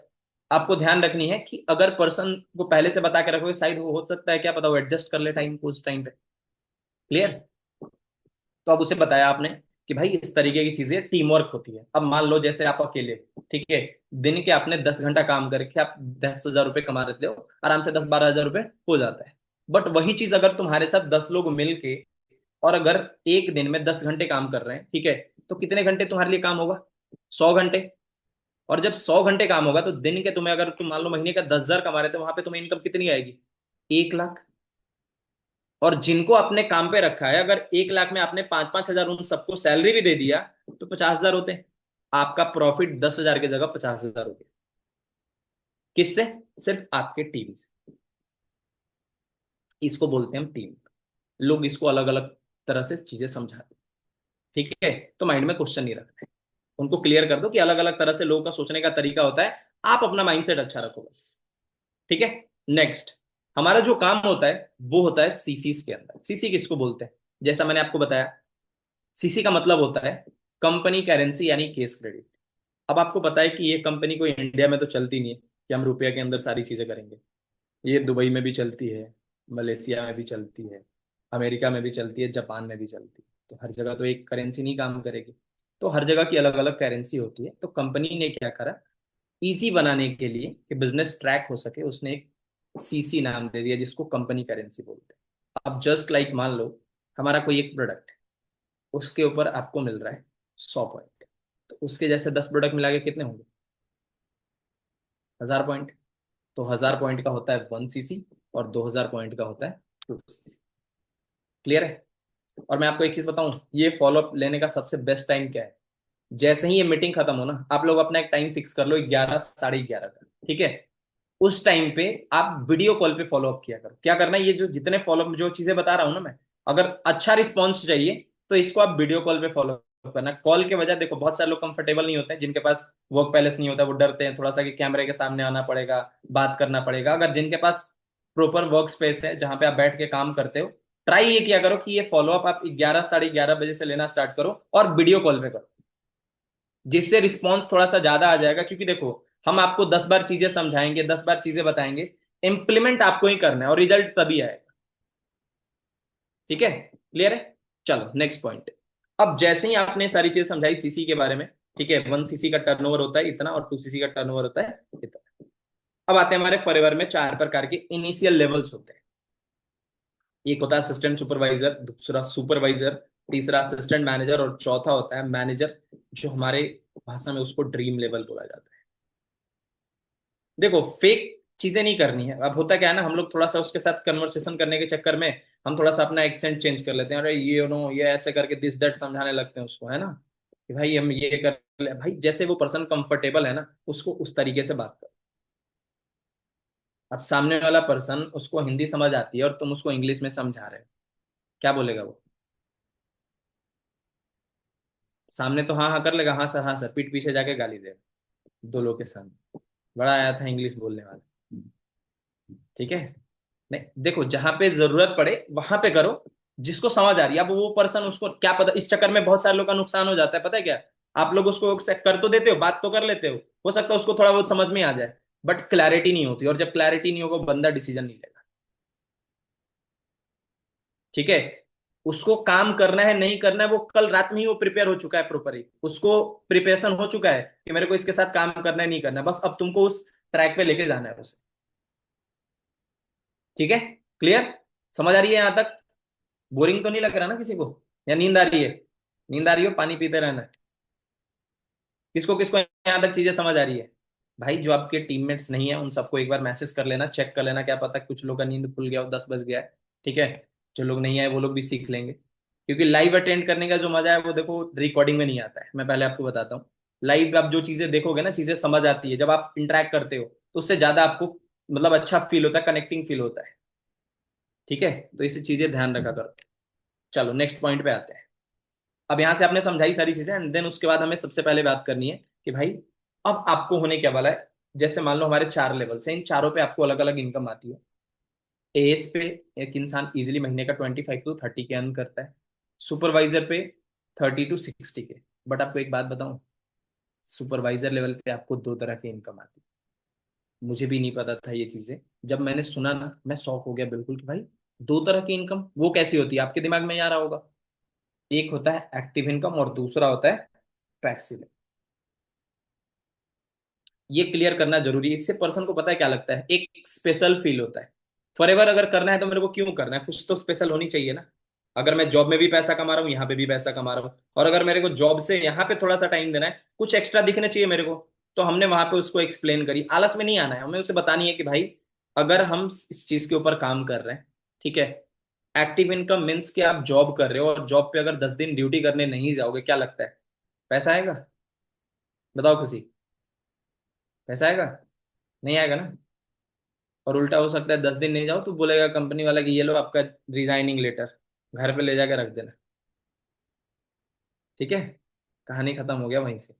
S1: आपको ध्यान रखनी है कि अगर पर्सन को पहले से बता के रखोगे, शायद वो हो सकता है क्या पता वो एडजस्ट कर ले टाइम को उस टाइम पे। क्लियर? तो अब उसे बताया आपने कि भाई इस तरीके की चीजें टीम वर्क होती है। अब मान लो जैसे आप अकेले, ठीक है, दिन के आपने 10 घंटा काम करके आप 10,000 रुपये कमा लेते हो आराम से, 10-12 हज़ार रुपये हो जाता है। बट वही चीज अगर तुम्हारे साथ 10 लोग मिलके, और अगर एक दिन में 10 घंटे काम कर रहे हैं, ठीक है, तो कितने घंटे तुम्हारे लिए काम होगा? 100 घंटे। और जब 100 घंटे काम होगा तो दिन के तुम्हें, अगर तुम मान लो महीने का 10,000 कमा रहे थे, वहां पे तुम्हें इनकम कितनी आएगी? 1 लाख। और जिनको आपने काम पे रखा है, अगर 1 लाख में आपने 5-5 हज़ार उन सबको सैलरी भी दे दिया, तो 50 हज़ार होते हैं। आपका प्रॉफिट 10 हज़ार की जगह 50 हज़ार हो गया। किससे? सिर्फ आपके टीम से। इसको बोलते हैं हम टीम। लोग इसको अलग अलग तरह से चीजें समझाते हैं। ठीक है। तो माइंड में क्वेश्चन नहीं रखना है, उनको क्लियर कर दो कि अलग अलग तरह से लोगों का सोचने का तरीका होता है। आप अपना माइंडसेट अच्छा रखो बस। ठीक है। नेक्स्ट, हमारा जो काम होता है वो होता है सीसीस के अंदर। सीसी किसको बोलते हैं? जैसा मैंने आपको बताया, सीसी का मतलब होता है कंपनी करेंसी, यानी केस क्रेडिट। अब आपको पता है कि ये कंपनी कोई इंडिया में तो चलती नहीं है कि हम रुपया के अंदर सारी चीजें करेंगे। ये दुबई में भी चलती है, मलेशिया में भी चलती है, अमेरिका में भी चलती है, जापान में भी चलती है। तो हर जगह तो एक करेंसी नहीं काम करेगी। तो हर जगह की अलग अलग करेंसी होती है। तो कंपनी ने क्या करा, इजी बनाने के लिए कि बिजनेस ट्रैक हो सके, उसने एक सीसी नाम दे दिया, जिसको कंपनी करेंसी बोलते हैं। अब जस्ट लाइक मान लो हमारा कोई एक प्रोडक्ट है, उसके ऊपर आपको मिल रहा है 100 पॉइंट, तो उसके जैसे 10 प्रोडक्ट मिला के कितने होंगे? 1,000 पॉइंट। तो 1,000 पॉइंट का होता है 1 सीसी, और 2,000 पॉइंट का होता है 2 सीसी। क्लियर है? और मैं आपको एक चीज बताऊं, ये फॉलोअप लेने का सबसे बेस्ट टाइम क्या है? जैसे ही ये मीटिंग खत्म हो ना, आप लोग अपना एक टाइम फिक्स कर लो, 11, 11:30 का। ठीक है। उस टाइम पे आप वीडियो कॉल पे फॉलो अप किया करो। क्या करना है, ये जो जितने फॉलो जो चीजें बता रहा हूं ना मैं, अगर अच्छा रिस्पॉन्स चाहिए तो इसको आप वीडियो कॉल पे फॉलो अप करना। कॉल के वजह देखो, बहुत सारे लोग कंफर्टेबल नहीं होते हैं, जिनके पास वर्क पैलेस नहीं होता, वो डरते हैं थोड़ा सा कि कैमरे के सामने आना पड़ेगा, बात करना पड़ेगा। अगर जिनके पास प्रॉपर वर्क स्पेस है जहां पे आप बैठ के काम करते हो, ट्राई ये किया करो कि ये फॉलो अप आप 11 साढ़े 11 बजे से लेना स्टार्ट करो और वीडियो कॉल पे करो, जिससे रिस्पॉन्स थोड़ा सा ज्यादा आ जाएगा। क्योंकि देखो, हम आपको 10 बार चीजें समझाएंगे, 10 बार चीजें बताएंगे, इंप्लीमेंट आपको ही करना है और रिजल्ट तभी आएगा। ठीक है, क्लियर है? चलो नेक्स्ट पॉइंट। अब जैसे ही आपने सारी चीजें समझाई सीसी के बारे में, ठीक है, 1 सीसी का टर्नओवर होता है इतना और 2 सीसी का टर्नओवर होता है इतना। अब आते हैं हमारे फॉरएवर में 4 प्रकार के इनिशियल लेवल्स होते हैं। एक होता है असिस्टेंट सुपरवाइजर, दूसरा सुपरवाइजर, तीसरा असिस्टेंट मैनेजर और चौथा होता है मैनेजर, जो हमारे भाषा में उसको ड्रीम लेवल बोला जाता है। देखो, फेक चीजें नहीं करनी है। अब होता क्या है ना, हम लोग थोड़ा सा उसके साथ कन्वर्सेशन करने के चक्कर में हम थोड़ा सा अपना एक्सेंट चेंज कर लेते हैं, अरे ये नो ये ऐसे करके दिस दैट समझाने लगते हैं उसको, है ना, कि भाई हम ये कर ले भाई। जैसे वो पर्सन कंफर्टेबल है ना, उसको उस तरीके से बात कर। अब सामने वाला पर्सन, उसको हिंदी समझ आती है और तुम उसको इंग्लिश में समझा रहे हो, क्या बोलेगा वो? सामने तो हाँ हाँ कर लेगा, हाँ सर हाँ सर, पीठ पीछे जाके गाली देगा दो लोग के सामने, बड़ा आया था इंग्लिश बोलने वाला। ठीक है, नहीं देखो, जहां पे जरूरत पड़े वहां पे करो, जिसको समझ आ रही है। अब वो पर्सन, उसको क्या पता, इस चक्कर में बहुत सारे लोग का नुकसान हो जाता है, पता है क्या? आप लोग उसको accept कर तो देते हो, बात तो कर लेते हो सकता है उसको थोड़ा बहुत समझ में आ जाए, बट क्लैरिटी नहीं होती, और जब क्लैरिटी नहीं होगा बंदा डिसीजन नहीं लेगा। ठीक है, उसको काम करना है नहीं करना है, वो कल रात में ही वो प्रिपेयर हो चुका है प्रॉपरली, उसको प्रिपरेशन हो चुका है कि मेरे को इसके साथ काम करना है नहीं करना है, बस अब तुमको उस ट्रैक पे लेके जाना है उसे। ठीक है, क्लियर? समझ आ रही है यहां तक? बोरिंग तो नहीं लग रहा ना किसी को? या नींद आ रही है? नींद आ रही हो, पानी पीते रहना है। किसको किसको यहाँ तक चीजें समझ आ रही है? भाई जो आपके टीममेट्स नहीं है उन सबको एक बार मैसेज कर लेना, चेक कर लेना, क्या पता कुछ लोग का नींद खुल गया हो, 10 बज गया है। ठीक है, जो लोग नहीं आए वो लोग भी सीख लेंगे, क्योंकि लाइव अटेंड करने का जो मजा है वो देखो रिकॉर्डिंग में नहीं आता है। मैं पहले आपको बताता हूँ, लाइव आप जो चीजें देखोगे ना, चीजें समझ आती है जब आप इंटरेक्ट करते हो, तो उससे ज्यादा आपको मतलब अच्छा फील होता है, कनेक्टिंग फील होता है। ठीक है, तो इसे चीजें ध्यान रखा करो। चलो नेक्स्ट पॉइंट पे आते हैं। अब यहां से आपने समझाई सारी चीजें, एंड देन उसके बाद हमें सबसे पहले बात करनी है कि भाई अब आपको होने क्या वाला है। जैसे मान लो हमारे 4 लेवल्स हैं, इन चारों पे आपको अलग अलग इनकम आती है। एएस पे एक इंसान इजीली महीने का 25 to 30 के अर्न करता है, सुपरवाइजर पे 30 to 60 के। बट आपको एक बात बताऊं, सुपरवाइजर लेवल पे आपको दो तरह की इनकम आती है। मुझे भी नहीं पता था ये चीजें, जब मैंने सुना ना मैं शॉक हो गया बिल्कुल, कि भाई दो तरह की इनकम वो कैसी होती है? आपके दिमाग में आ रहा होगा, एक होता है एक्टिव इनकम और दूसरा होता है पैसिव। ये क्लियर करना जरूरी है, इससे पर्सन को पता है क्या लगता है, एक स्पेशल फील होता है। फॉरएवर अगर करना है तो मेरे को क्यों करना है, कुछ तो स्पेशल होनी चाहिए ना। अगर मैं जॉब में भी पैसा कमा रहा हूँ, यहाँ पे भी पैसा कमा रहा हूँ, और अगर मेरे को जॉब से यहाँ पे थोड़ा सा टाइम देना है, कुछ एक्स्ट्रा दिखने चाहिए मेरे को। तो हमने वहां पे उसको एक्सप्लेन करी, आलस में नहीं आना है, हमें उसे बतानी है कि भाई अगर हम इस चीज के ऊपर काम कर रहे हैं, ठीक है, एक्टिव इनकम मीन्स कि आप जॉब कर रहे हो और जॉब पे अगर 10 दिन ड्यूटी करने नहीं जाओगे, क्या लगता है पैसा आएगा? बताओ खुशी, पैसा आएगा? नहीं आएगा ना। और उल्टा हो सकता है 10 दिन नहीं जाओ तो बोलेगा कंपनी वाला कि ये लो आपका रिजाइनिंग लेटर, घर पे ले जाके रख देना। ठीक है, कहानी खत्म हो गया वहीं से।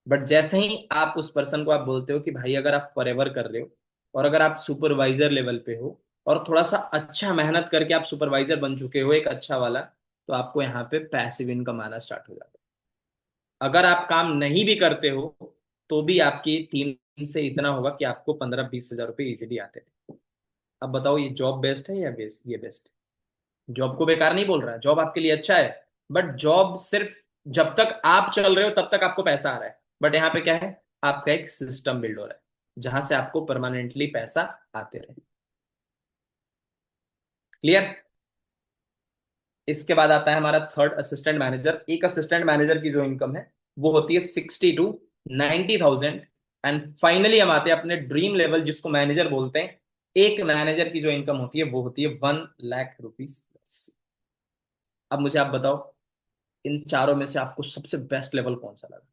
S1: बट जैसे ही आप उस पर्सन को आप बोलते हो कि भाई अगर आप फॉरएवर कर रहे हो और अगर आप सुपरवाइजर लेवल पे हो और थोड़ा सा अच्छा मेहनत करके आप सुपरवाइजर बन चुके हो एक अच्छा वाला, तो आपको यहाँ पे पैसिव इनकम आना स्टार्ट हो जाता है। अगर आप काम नहीं भी करते हो तो भी आपकी टीम से इतना होगा कि आपको 15-20 हजार रुपये इजीली आते हैं। अब बताओ ये जॉब बेस्ट है या ये बेस्ट? जॉब को बेकार नहीं बोल रहा है, जॉब आपके लिए अच्छा है, बट जॉब सिर्फ जब तक आप चल रहे हो तब तक आपको पैसा आ रहा है। बट यहाँ पे क्या है, आपका एक सिस्टम बिल्ड हो रहा है जहां से आपको परमानेंटली पैसा आते रहे। क्लियर? इसके बाद आता है हमारा थर्ड असिस्टेंट मैनेजर। एक असिस्टेंट मैनेजर की जो इनकम है वो होती है 60 to 90 थाउजेंड। एंड फाइनली हम आते हैं अपने ड्रीम लेवल जिसको मैनेजर बोलते हैं। एक मैनेजर की जो इनकम होती है वो होती है 1 लाख रुपीज प्लस। अब मुझे आप बताओ, इन चारों में से आपको सबसे बेस्ट लेवल कौन सा लगा?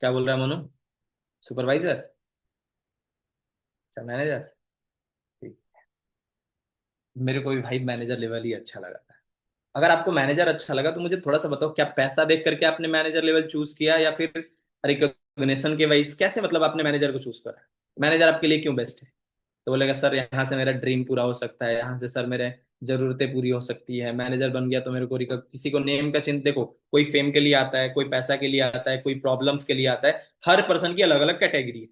S1: क्या बोल रहा है मनु? सुपरवाइजर? अच्छा मैनेजर, ठीक। मेरे को भी भाई मैनेजर लेवल ही अच्छा लगा था। अगर आपको मैनेजर अच्छा लगा तो मुझे थोड़ा सा बताओ, क्या पैसा देख करके आपने मैनेजर लेवल चूज किया या फिर रिकॉग्निशन के वाइज कैसे, मतलब आपने मैनेजर को चूज करा? मैनेजर आपके लिए क्यों बेस्ट है? तो बोलेगा सर यहाँ से मेरा ड्रीम पूरा हो सकता है, यहाँ से सर मेरे जरूरतें पूरी हो सकती है, मैनेजर बन गया तो मेरे को किसी को नेम का चिंता, देखो कोई फेम के लिए आता है, कोई पैसा के लिए आता है, कोई प्रॉब्लम्स के लिए आता है, हर पर्सन की अलग अलग कैटेगरी है।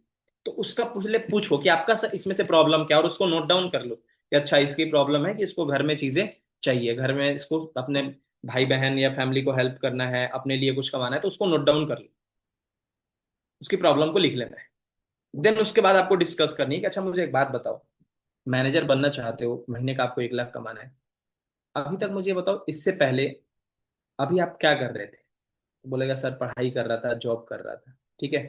S1: तो उसका पूछो कि आपका सर इसमें से प्रॉब्लम क्या है, और उसको नोट डाउन कर लो कि अच्छा इसकी प्रॉब्लम है कि इसको घर में चीजें चाहिए, घर में इसको अपने भाई बहन या फैमिली को हेल्प करना है, अपने लिए कुछ कमाना है, तो उसको नोट डाउन कर लो, उसकी प्रॉब्लम को लिख लेना है। देन उसके बाद आपको डिस्कस करनी है कि अच्छा मुझे एक बात बताओ, मैनेजर बनना चाहते हो, महीने का आपको 1 लाख कमाना है, अभी तक मुझे ये बताओ इससे पहले अभी आप क्या कर रहे थे? तो बोलेगा सर पढ़ाई कर रहा था, जॉब कर रहा था। ठीक है,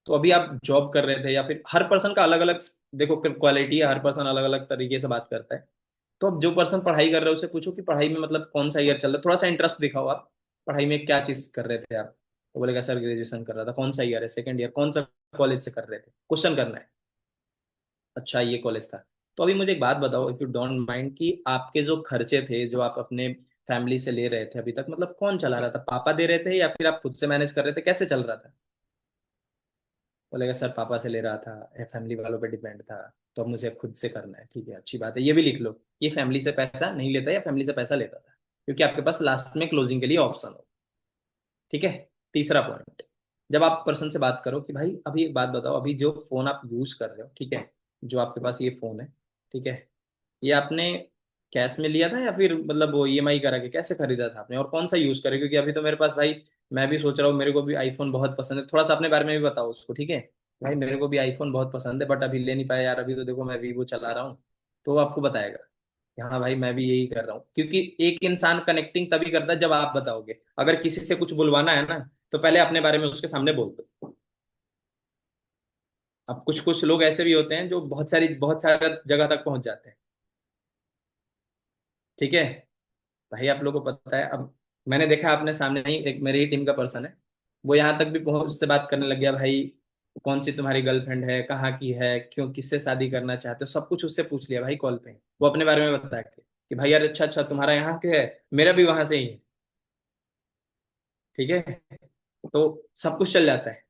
S1: तो अभी आप जॉब कर रहे थे या फिर, हर पर्सन का अलग अलग देखो क्वालिटी है, हर पर्सन अलग अलग तरीके से बात करता है। तो अब जो पर्सन पढ़ाई कर रहे हो उसे पूछो कि पढ़ाई में मतलब कौन सा ईयर चल रहा है, थोड़ा सा इंटरेस्ट दिखाओ आप, पढ़ाई में क्या चीज कर रहे थे आप? तो बोलेगा सर ग्रेजुएशन कर रहा था। कौन सा ईयर है? Second year. कौन सा कॉलेज से कर रहे थे? क्वेश्चन करना है। अच्छा ये कॉलेज था। तो अभी मुझे एक बात बताओ इफ यू डोंट माइंड, कि आपके जो खर्चे थे जो आप अपने फैमिली से ले रहे थे अभी तक, मतलब कौन चला रहा था? पापा दे रहे थे या फिर आप खुद से मैनेज कर रहे थे? कैसे चल रहा था? बोलेगा सर पापा से ले रहा था या फैमिली वालों पे डिपेंड था, तो अब मुझे खुद से करना है। ठीक है, अच्छी बात है, ये भी लिख लो, ये फैमिली से पैसा नहीं लेता या फैमिली से पैसा लेता था, क्योंकि आपके पास लास्ट में क्लोजिंग के लिए ऑप्शन हो। ठीक है। तीसरा पॉइंट, जब आप पर्सन से बात करो कि भाई अभी एक बात बताओ, अभी जो फोन आप यूज कर रहे हो, ठीक है, जो आपके पास ये फोन है, ठीक है, ये आपने कैश में लिया था या फिर मतलब वो ईएमआई करा के कैसे खरीदा था आपने, और कौन सा यूज करे? क्योंकि अभी तो मेरे पास भाई, मैं भी सोच रहा हूँ, मेरे को भी आईफोन बहुत पसंद है, थोड़ा सा अपने बारे में भी बताओ उसको। ठीक है भाई, मेरे को भी आईफोन बहुत पसंद है, बट अभी ले नहीं पाया यार, अभी तो देखो मैं वीवो चला रहा हूँ। तो वो आपको बताएगा कि हाँ भाई मैं भी यही कर रहा हूँ, क्योंकि एक इंसान कनेक्टिंग तभी करता है जब आप बताओगे। अगर किसी से कुछ बुलवाना है ना, तो पहले अपने बारे में उसके सामने बोल दो। अब कुछ कुछ लोग ऐसे भी होते हैं जो बहुत सारी जगह तक पहुंच जाते हैं। ठीक है भाई, आप लोगों को पता है, अब मैंने देखा अपने सामने ही एक मेरी ही टीम का पर्सन है, वो यहाँ तक भी पहुंच उससे बात करने लग गया भाई, कौन सी तुम्हारी गर्लफ्रेंड है, कहाँ की है, क्यों, किससे शादी करना चाहते हो, सब कुछ उससे पूछ लिया भाई कॉल पे। वो अपने बारे में बता के कि भाई यार अच्छा अच्छा तुम्हारा यहाँ के है, मेरा भी वहां से ही है। ठीक है, तो सब कुछ चल जाता है।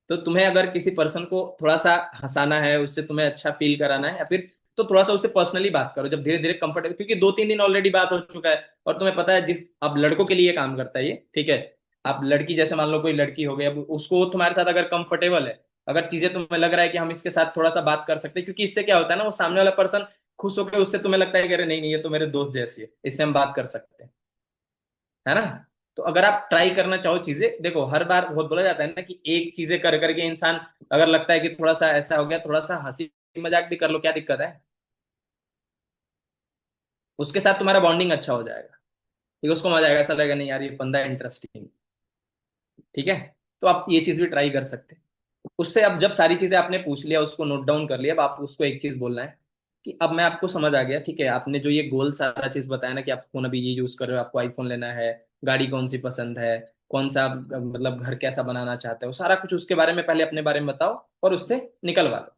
S1: तो तुम्हें अगर किसी पर्सन को थोड़ा सा हंसाना है, उससे तुम्हें अच्छा फील कराना है, या फिर तो थोड़ा सा उससे पर्सनली बात करो जब धीरे धीरे कंफर्टेबल, क्योंकि 2-3 दिन ऑलरेडी बात हो चुका है, और तुम्हें पता है जिस, अब लड़कों के लिए काम करता है ये। ठीक है, अब लड़की जैसे मान लो कोई लड़की हो गई, अब उसको तुम्हारे साथ अगर कंफर्टेबल है, अगर चीजें तुम्हें लग रहा है कि हम इसके साथ थोड़ा सा बात कर सकते हैं, क्योंकि इससे क्या होता है ना, वो सामने वाला पर्सन खुश होकर, उससे तुम्हें लगता है कि अरे नहीं नहीं ये तो मेरे दोस्त जैसी है, इससे हम बात कर सकते हैं, है ना? तो अगर आप ट्राई करना चाहो चीजें, देखो हर बार बहुत बोला जाता है ना कि एक चीजें कर करके इंसान, अगर लगता है कि थोड़ा सा ऐसा हो गया, थोड़ा सा हंसी मजाक भी कर लो, क्या दिक्कत है? उसके साथ तुम्हारा बॉन्डिंग अच्छा हो जाएगा, ठीक है, उसको मजा आएगा, ऐसा लगेगा नहीं यार ये बंदा इंटरेस्टिंग। ठीक है, तो आप ये चीज भी ट्राई कर सकते हैं। उससे अब जब सारी चीजें आपने पूछ लिया, उसको नोट डाउन कर लिया, अब आप उसको एक चीज बोलना है कि अब मैं आपको समझ आ गया, ठीक है, आपने जो ये गोल सारा चीज बताया ना कि आप फोन अभी ये यूज कर रहे हो, आपको आईफोन लेना है, गाड़ी कौन सी पसंद है, कौन सा मतलब घर कैसा बनाना चाहते हो, सारा कुछ उसके बारे में पहले अपने बारे में बताओ और उससे निकलवा लो।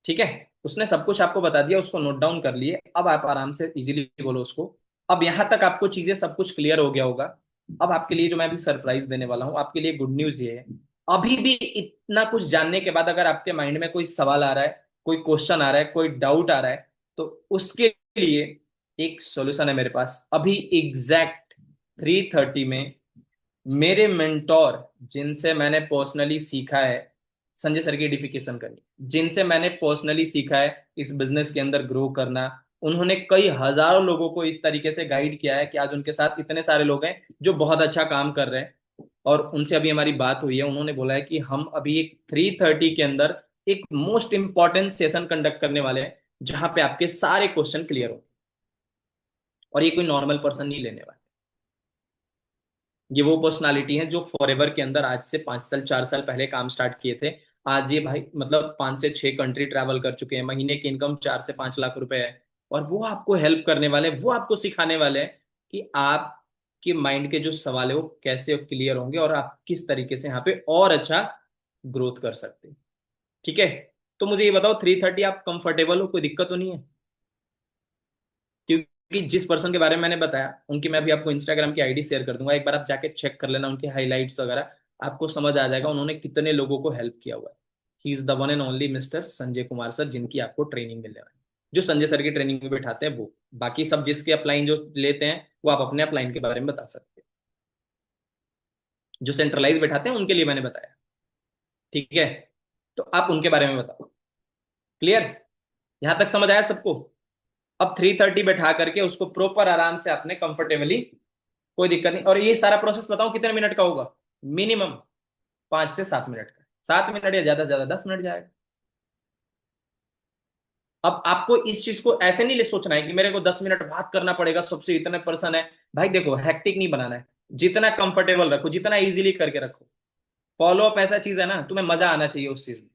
S1: ठीक है, उसने सब कुछ आपको बता दिया, उसको नोट डाउन कर लिए, अब आप आराम से इजीली बोलो उसको। अब यहां तक आपको चीजें सब कुछ क्लियर हो गया होगा। अब आपके लिए जो मैं अभी सरप्राइज देने वाला हूं, आपके लिए गुड न्यूज ये है, अभी भी इतना कुछ जानने के बाद अगर आपके माइंड में कोई सवाल आ रहा है, कोई क्वेश्चन आ रहा है, कोई डाउट आ रहा है, तो उसके लिए एक सॉल्यूशन है मेरे पास। अभी एग्जैक्ट 3:30 में मेरे मेंटोर, जिनसे मैंने पर्सनली सीखा है संजय सर की एडिफिकेशन करनी, जिनसे मैंने पर्सनली सीखा है इस बिजनेस के अंदर ग्रो करना, उन्होंने कई हजारों लोगों को इस तरीके से गाइड किया है कि आज उनके साथ इतने सारे लोग हैं जो बहुत अच्छा काम कर रहे हैं। और उनसे अभी हमारी बात हुई है, उन्होंने बोला है कि हम अभी एक 3:30 के अंदर एक मोस्ट इंपॉर्टेंट सेशन कंडक्ट करने वाले हैं, जहां पे आपके सारे क्वेश्चन क्लियर हो, और ये कोई नॉर्मल पर्सन नहीं लेने वाला। ये वो पर्सनालिटी हैं जो फॉरएवर के अंदर आज से 5 साल 4 साल पहले काम स्टार्ट किए थे। आज ये भाई मतलब 5 से 6 कंट्री ट्रैवल कर चुके हैं, महीने की इनकम 4 से 5 लाख रुपए है, और वो आपको हेल्प करने वाले हैं, वो आपको सिखाने वाले हैं कि आपके माइंड के जो सवाल है वो कैसे क्लियर होंगे, और आप किस तरीके से यहाँ पे और अच्छा ग्रोथ कर सकते हैं। ठीक है, तो मुझे ये बताओ 3:30 आप कंफर्टेबल हो? कोई दिक्कत तो नहीं है? क्योंकि जिस पर्सन के बारे में मैंने बताया, उनकी मैं अभी आपको इंस्टाग्राम की आईडी शेयर कर दूंगा, एक बार आप जाके चेक कर लेना उनके हाइलाइट्स वगैरह, आपको समझ आ जाएगा उन्होंने कितने लोगों को हेल्प किया हुआ है। He is the one and only mister Sanjay Kumar sir, जिनकी आपको ट्रेनिंग मिलने वाली है, जो संजय सर की ट्रेनिंग में बैठाते हैं वो। बाकी सब जिसके अपलाइन जो लेते हैं वो आप अपने अपलाइन के बारे में बता सकते हैं। जो सेंट्रलाइज बैठाते हैं उनके लिए मैंने बताया। ठीक है, तो आप उनके बारे में बताओ। क्लियर? यहां तक समझ आया सबको? अब 3:30 बैठा करके उसको प्रॉपर आराम से आपने कंफर्टेबली, कोई दिक्कत नहीं। और ये सारा प्रोसेस बताऊं कितने मिनट का होगा? मिनिमम 5 से 7 मिनट का। 7 मिनट या ज्यादा से ज्यादा 10 मिनट जाएगा। अब आपको इस चीज को ऐसे नहीं ले सोचना है कि मेरे को 10 मिनट बात करना पड़ेगा सबसे, इतने पर्सन है। भाई देखो, हैक्टिक नहीं बनाना है। जितना कंफर्टेबल रखो, जितना इजीली करके रखो। फॉलो अप ऐसा चीज है ना, तुम्हें मजा आना चाहिए उस चीज में।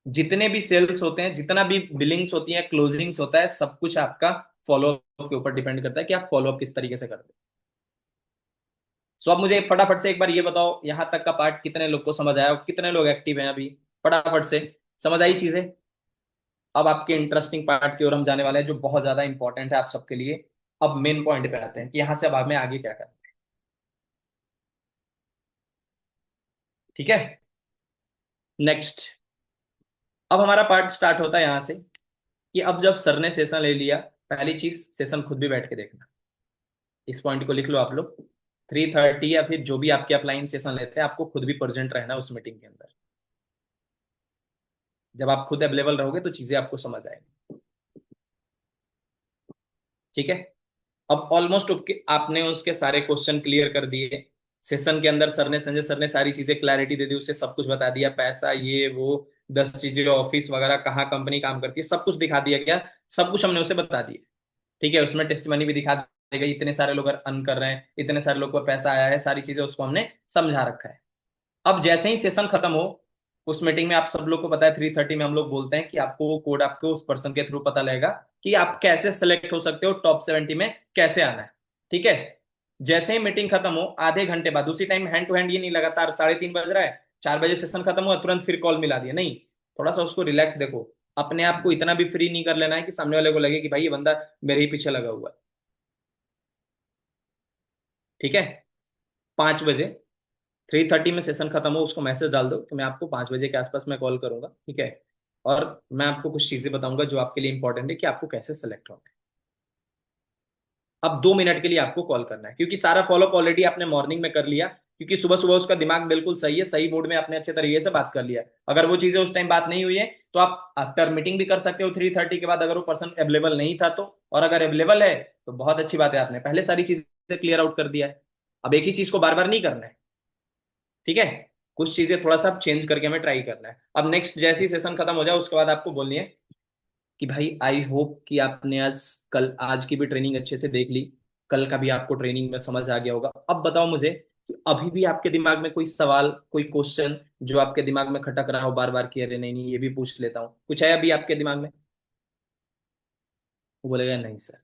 S1: जितने भी सेल्स होते हैं, जितना भी बिलिंग्स होती है, क्लोजिंग्स होता है, सब कुछ आपका फॉलो अप के ऊपर डिपेंड करता है कि आप फॉलो अप किस तरीके से करते हैं। सो अब मुझे फटाफट से एक बार ये बताओ, यहां तक का पार्ट कितने लोग को समझ आया और कितने लोग एक्टिव हैं अभी? फटाफट से समझ आई चीजें? अब आपके इंटरेस्टिंग पार्ट की ओर हम जाने वाले हैं, जो बहुत ज्यादा इंपॉर्टेंट है आप सबके लिए। अब मेन पॉइंट पे आते हैं कि यहां से अब हमें आगे क्या करना है। ठीक है, नेक्स्ट। अब हमारा पार्ट स्टार्ट होता है यहां से कि अब जब सर ने सेशन ले लिया, पहली चीज सेशन खुद भी बैठ के देखना। इस पॉइंट को लिख लो आप लोग। 3:30 या फिर जो भी आपके अपलाइन सेशन लेते हैं, आपको खुद भी प्रेजेंट रहना उस मीटिंग के अंदर। जब आप खुद अवेलेबल रहोगे तो चीजें आपको समझ आएंगी। ठीक है, अब ऑलमोस्ट आपने उसके सारे क्वेश्चन क्लियर कर दिए। सेशन के अंदर सर ने, संजय सर ने सारी चीजें क्लैरिटी दे दी, उससे सब कुछ बता दिया, पैसा ये वो, 10 चीजें, ऑफिस वगैरह, कहाँ कंपनी काम करती है, सब कुछ दिखा दिया गया। सब कुछ हमने उसे बता दिया। ठीक है, उसमें टेस्ट मनी भी दिखा देगा, इतने सारे लोग अर्न कर रहे हैं, इतने सारे लोग को पैसा आया है, सारी चीजें उसको हमने समझा रखा है। अब जैसे ही सेशन खत्म हो, उस मीटिंग में आप सब लोग को पता है 3:30 में हम लोग बोलते हैं कि आपको वो कोड आपको उस पर्सन के थ्रू पता लगेगा कि आप कैसे सेलेक्ट हो सकते हो, टॉप 70 में कैसे आना है। ठीक है, जैसे ही मीटिंग खत्म हो आधे घंटे बाद, उसी टाइम हैंड टू हैंड, ये नहीं लगातार 3:30 बज रहा है, 4 बजे सेशन खत्म हुआ तुरंत फिर कॉल मिला दिया, नहीं। थोड़ा सा उसको रिलैक्स देखो। अपने आप को इतना भी फ्री नहीं कर लेना है कि सामने वाले को लगे कि भाई ये बंदा मेरे ही पीछे लगा हुआ है। ठीक है, 5 बजे, 3:30 में सेशन खत्म हो, उसको मैसेज डाल दो कि मैं आपको 5 बजे के आसपास में कॉल करूंगा। ठीक है, और मैं आपको कुछ चीजें बताऊंगा जो आपके लिए इंपॉर्टेंट है कि आपको कैसे सेलेक्ट होना है। अब 2 मिनट के लिए आपको कॉल करना है, क्योंकि सारा फॉलोअप ऑलरेडी आपने मॉर्निंग में कर लिया, क्योंकि सुबह सुबह उसका दिमाग बिल्कुल सही है, सही मूड में आपने अच्छे तरीके से बात कर लिया। अगर वो चीजें उस टाइम बात नहीं हुई है तो आप आफ्टर मीटिंग भी कर सकते हो 3:30 के बाद, अगर वो पर्सन अवेलेबल नहीं था तो। और अगर अवेलेबल है तो बहुत अच्छी बात है, आपने पहले सारी चीजें क्लियर आउट कर दिया है। अब एक ही चीज को बार बार नहीं करना है। ठीक है, कुछ चीजें थोड़ा सा चेंज करके हमें ट्राई करना है। अब नेक्स्ट जैसे ही सेशन खत्म हो जाए उसके बाद आपको बोलनी है कि भाई आई होप कि आपने आज की भी ट्रेनिंग अच्छे से देख ली, कल का भी आपको ट्रेनिंग में समझ आ गया होगा। अब बताओ मुझे कि अभी भी आपके दिमाग में कोई सवाल, कोई क्वेश्चन जो आपके दिमाग में खटक रहा हो बार बार कि अरे नहीं नहीं ये भी पूछ लेता हूँ, कुछ है अभी आपके दिमाग में? वो बोलेगा नहीं सर।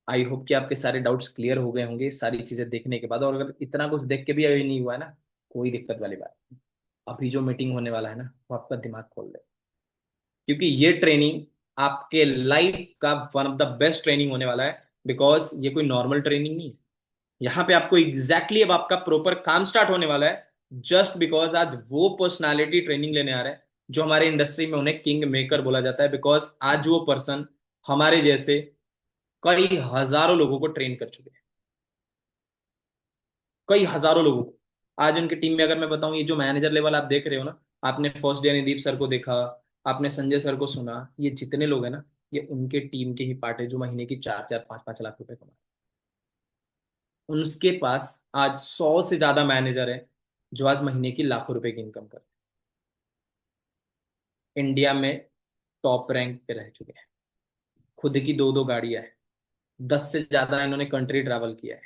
S1: आई होप कि आपके सारे डाउट्स क्लियर हो गए होंगे सारी चीजें देखने के बाद। और अगर इतना कुछ देख के भी अभी नहीं हुआ है ना, कोई दिक्कत वाली बात नहीं। अभी जो मीटिंग होने वाला है ना, वो आपका दिमाग खोल दे, क्योंकि ये ट्रेनिंग आपके लाइफ का one of the best training होने वाला है। बिकॉज ये कोई नॉर्मल ट्रेनिंग नहीं है। यहाँ पे आपको एग्जैक्टली अब आपका प्रॉपर काम स्टार्ट होने वाला है। जस्ट बिकॉज आज वो पर्सनालिटी ट्रेनिंग लेने आ रहे हैं जो हमारे इंडस्ट्री में उन्हें किंग मेकर बोला जाता है। बिकॉज आज वो पर्सन हमारे जैसे कई हजारों लोगों को ट्रेन कर चुके हैं, कई हजारों लोगों को। आज उनकी टीम में अगर मैं बताऊं, ये जो मैनेजर लेवल आप देख रहे हो ना, आपने फर्स्ट डे निदीप सर को देखा, आपने संजय सर को सुना, ये जितने लोग हैं ना, ये उनके टीम के ही पार्ट है जो महीने की 4-4 5-5 लाख रुपए कमा। उनके पास आज 100 से ज्यादा मैनेजर है जो आज महीने की लाखों रुपए की इनकम करते हैं, इंडिया में टॉप रैंक पे रह चुके हैं, खुद की 2-2 गाड़ियां हैं, 10 से ज्यादा इन्होंने कंट्री ट्रैवल किया है।